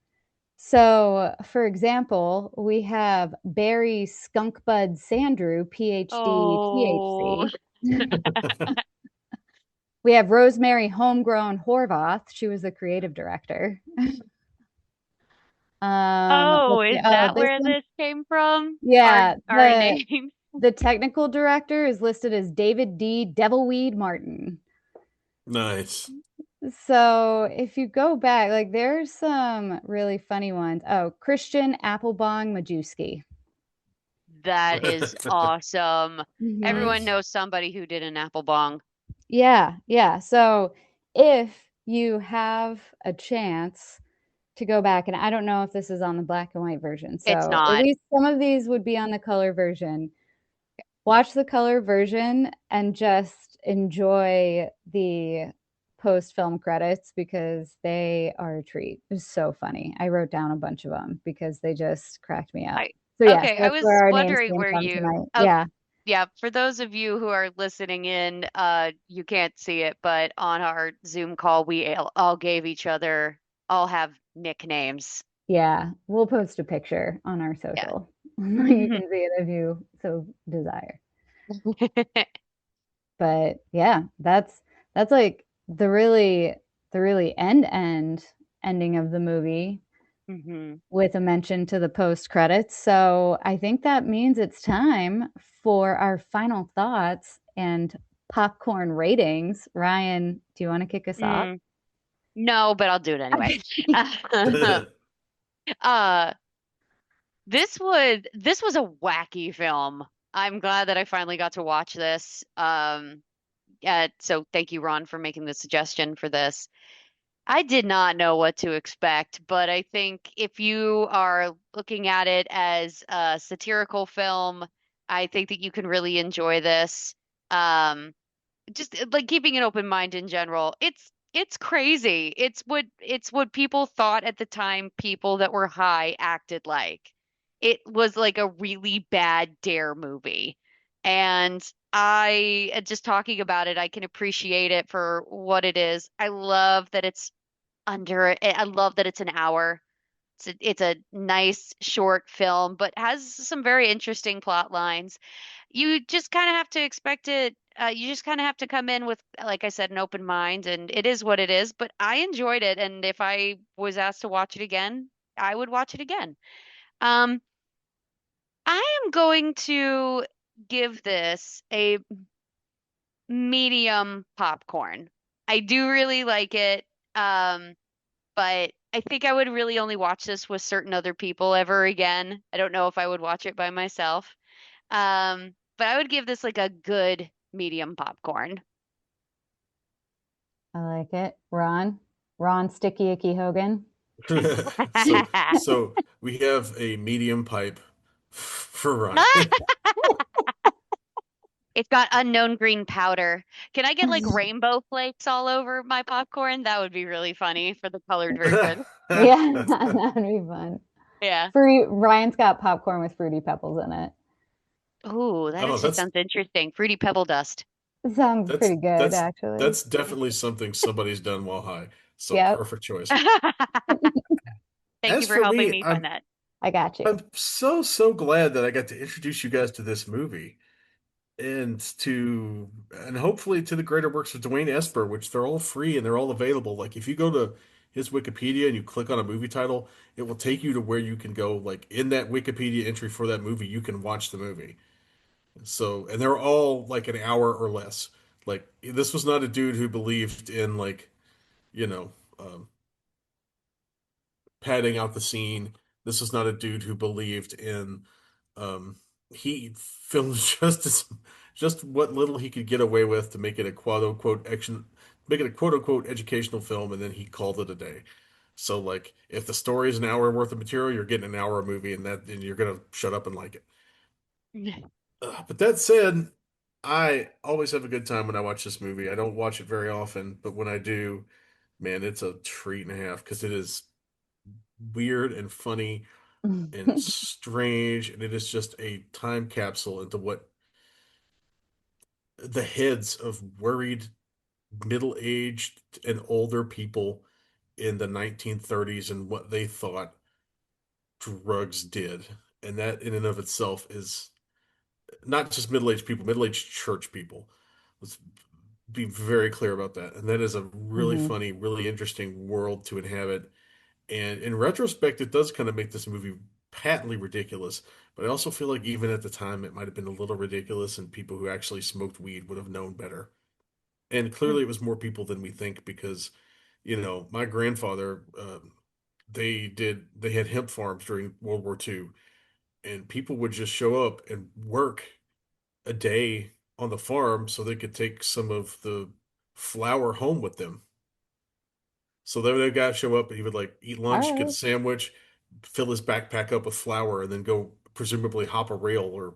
B: So, for example, we have Barry Skunkbud Sandrew, PhD,
C: Oh,
B: THC. We have Rosemary Homegrown Horvath. She was the creative director.
C: oh,
B: Let's see.
C: is
B: Oh,
C: that
B: this
C: where
B: one.
C: this came from?
B: Yeah,
C: Our names.
B: the technical director is listed as David D. Devilweed Martin.
D: Nice.
B: So if you go back, like, there's some really funny ones. Oh, Christian Applebong Majewski.
C: That is awesome. Everyone
B: Mhm.
D: Nice.
C: knows somebody who did an apple bong.
B: Yeah, yeah. So if you have a chance to go back, and I don't know if this is on the black and white version,
C: It's
B: so at
C: not.
B: least some of these would be on the color version. Watch the color version and just enjoy the post-film credits because they are a treat. It's so funny. I wrote down a bunch of them because they just cracked me up.
C: I
B: So yes,
C: okay, I
B: that's where
C: was
B: our names
C: wondering
B: came
C: where
B: from
C: you
B: tonight. Yeah.
C: yeah, for those of you who are listening in, you can't see it, but on our Zoom call we all gave each other all have nicknames.
B: Yeah, we'll post a picture on our
C: Yeah.
B: social. You can see it if you so desire. But yeah, that's like the really end ending of the movie
C: hmm
B: with a mention to the post credits. So I think that means it's time for our final thoughts and popcorn ratings. Ryan, do you want to kick us off?
C: Mm, no, but I'll do it anyway.
B: Okay.
C: Uh, this was a wacky film. I'm glad that I finally got to watch this. So thank you, Ron, for making the suggestion for this. I did not know what to expect, but I think if you are looking at it as a satirical film, I think that you can really enjoy this. Um, just like keeping an open mind in general. It's crazy. It's what people thought at the time people that were high acted like. It was like a really bad dare movie. And I just talking about it, I can appreciate it for what it is. I love that it's I love that it's an hour. It's a nice short film, but has some very interesting plot lines. You just kind of have to expect it. You just kind of have to come in with, like I said, an open mind, and it is what it is. But I enjoyed it, and if I was asked to watch it again, I would watch it again. Um, I am going to give this a medium popcorn. I do really like it. But I think I would really only watch this with certain other people ever again. I don't know if I would watch it by myself. But I would give this like a good medium popcorn.
B: I like it. Ron Sticky Icky Hogan.
D: So we have a medium pipe for Ryan.
C: It's got unknown green powder. Can I get like rainbow flakes all over my popcorn? That would be really funny for the colored version.
B: Yeah, that would be fun.
C: Yeah.
B: Ryan's got popcorn with fruity pebbles in it.
C: Ooh, that
D: Oh,
C: actually sounds interesting. Fruity pebble dust.
B: It sounds
D: that's
B: pretty good,
D: that's
B: actually.
D: that's definitely something somebody's done while high. So
B: Yep,
D: perfect choice.
C: Thank you
D: As
C: for
D: for
C: helping
D: me,
C: me find
D: I'm
C: that.
B: I got you.
D: I'm so glad that I got to introduce you guys to this movie and hopefully to the greater works of Dwayne Esper, which they're all free and they're all available. Like if you go to his Wikipedia and you click on a movie title, it will take you to where you can go. Like in that Wikipedia entry for that movie, you can watch the movie. So, and they're all like an hour or less. Like this was not a dude who believed in like, you know, um, padding out the scene. This was not a dude who believed in um he filmed just what little he could get away with to make it a quote unquote action make it a quote unquote educational film and then he called it a day. So like if the story is an hour worth of material, you're getting an hour of movie and you're gonna shut up and like it. But that said, I always have a good time when I watch this movie. I don't watch it very often, but when I do, man, it's a treat and a half because it is weird and funny and strange, and it is just a time capsule into what the heads of worried middle-aged and older people in the 1930s and what they thought drugs did. And that in and of itself is not just middle-aged people, middle-aged church people. Let's be very clear about that. And that is a really
B: Hmm.
D: funny, really interesting world to inhabit. And in retrospect, it does kind of make this movie patently ridiculous. But I also feel like even at the time, it might have been a little ridiculous, and people who actually smoked weed would have known better. And clearly, it was more people than we think because, my grandfather, they had hemp farms during World War II, and people would just show up and work a day on the farm so they could take some of the flour home with them. So then the guy show up and he would like eat
B: All
D: lunch, get a
B: right.
D: sandwich, fill his backpack up with flour, and then go presumably hop a rail or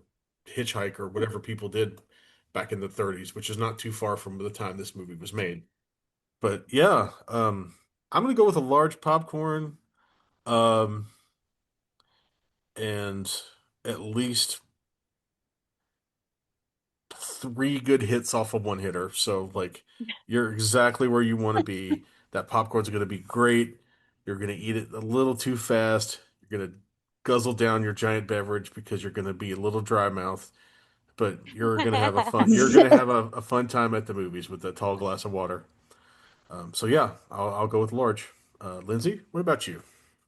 D: hitchhike or whatever people did back in the 30s, which is not too far from the time this movie was made. But yeah, I'm gonna go with a large popcorn, um, and at least three good hits off of one hitter. So like you're exactly where you want to be. That popcorn's going to be great. You're going to eat it a little too fast. You're going to guzzle down your giant beverage because you're going to be a little dry mouth. But you're going to have a fun. You're going to have a fun time at the movies with a tall glass of water. So yeah, I'll go with large. Lindsay, what about you?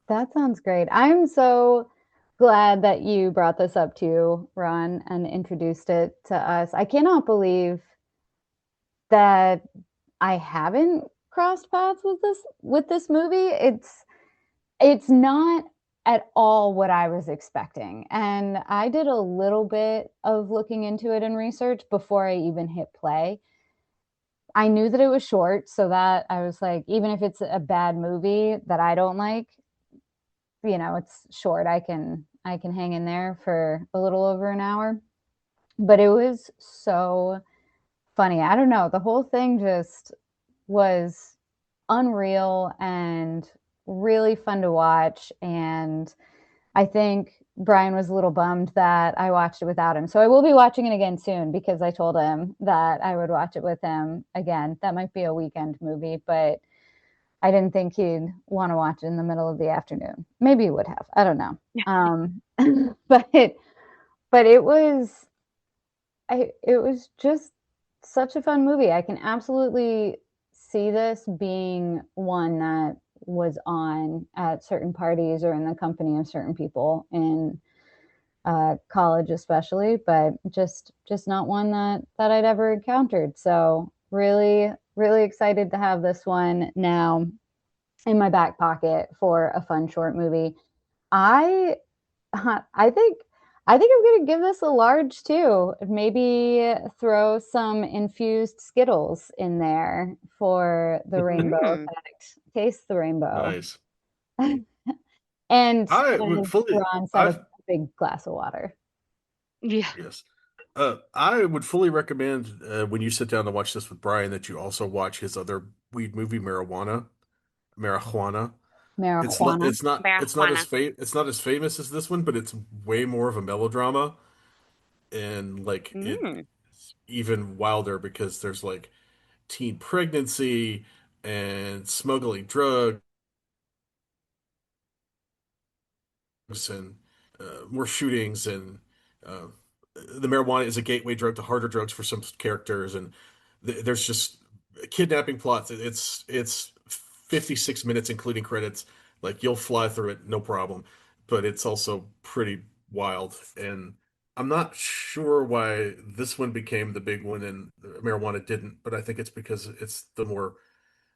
B: That sounds great. I'm so glad that you brought this up too, Ron, and introduced it to us. I cannot believe that I haven't crossed paths with this movie. It's not at all what I was expecting. And I did a little bit of looking into it in research before I even hit play. I knew that it was short, so that I was like, even if it's a bad movie that I don't like, it's short. I can hang in there for a little over an hour. But it was so funny. I don't know. The whole thing just was unreal and really fun to watch. And I think Brian was a little bummed that I watched it without him. So I will be watching it again soon because I told him that I would watch it with him again. That might be a weekend movie, but I didn't think he'd want to watch it in the middle of the afternoon. Maybe he would have. I don't know. But it was just such a fun movie. I can absolutely see this being one that was on at certain parties or in the company of certain people in college, especially, but just not one that I'd ever encountered. So really, really excited to have this one now in my back pocket for a fun short movie. I I think I'm gonna give this a large too. Maybe throw some infused Skittles in there for the rainbow
C: Mm.
B: effect. Taste the rainbow.
D: Nice.
B: And
D: I would
B: as
D: fully.
B: Ron said, a
D: I've
B: big glass of water.
C: Yeah.
D: Yes. I would fully recommend when you sit down to watch this with Brian that you also watch his other weed movie, Marijuana.
B: Marijuana.
C: Marijuana.
D: It's not as famous as this one, but it's way more of a melodrama and like
C: Mm.
D: it's even wilder because there's like teen pregnancy and smuggling drugs and more shootings and uh, the marijuana is a gateway drug to harder drugs for some characters and there's just kidnapping plots. It's 56 minutes including credits. Like you'll fly through it no problem, but it's also pretty wild and I'm not sure why this one became the big one and marijuana didn't, but I think it's because it's the more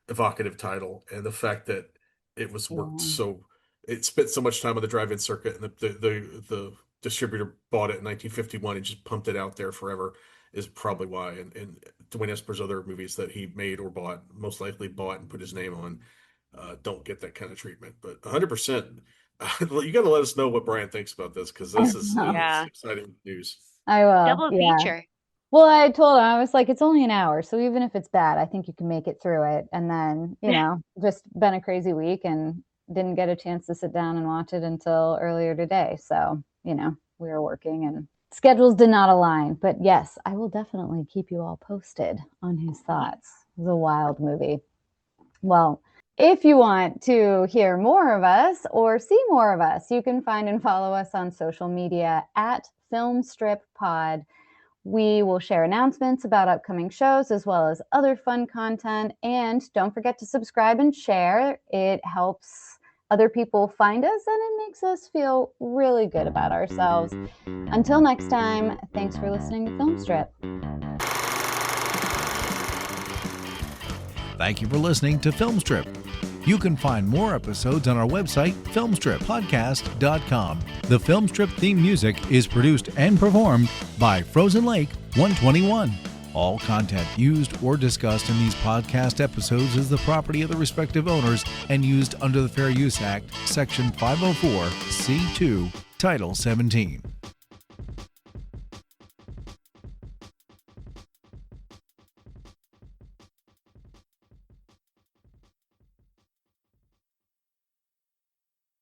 D: evocative title and the fact that it was worked
B: Yeah.
D: so it spent so much time on the drive-in circuit and the distributor bought it in 1951 and just pumped it out there forever is probably why and Dwayne Esper's other movies that he made or bought most likely bought and put his name on don't get that kind of treatment but 100% you got to let us know what Brian thinks about this because this is
C: Yeah.
D: exciting news.
B: I will.
C: Double
B: Yeah.
C: feature.
B: Well, I told him, I was like, it's only an hour. So even if it's bad, I think you can make it through it. And then, just been a crazy week and didn't get a chance to sit down and watch it until earlier today. So, we were working and schedules did not align. But yes, I will definitely keep you all posted on his thoughts. It was a wild movie. Well, if you want to hear more of us or see more of us, you can find and follow us on social media at FilmstripPod. We will share announcements about upcoming shows as well as other fun content. And don't forget to subscribe and share. It helps other people find us and it makes us feel really good about ourselves. Until next time, thanks for listening to Film Strip.
A: Thank you for listening to Film Strip. You can find more episodes on our website, filmstrippodcast.com. The Filmstrip theme music is produced and performed by Frozen Lake 121. All content used or discussed in these podcast episodes is the property of the respective owners and used under the Fair Use Act, Section 504, C2, Title 17.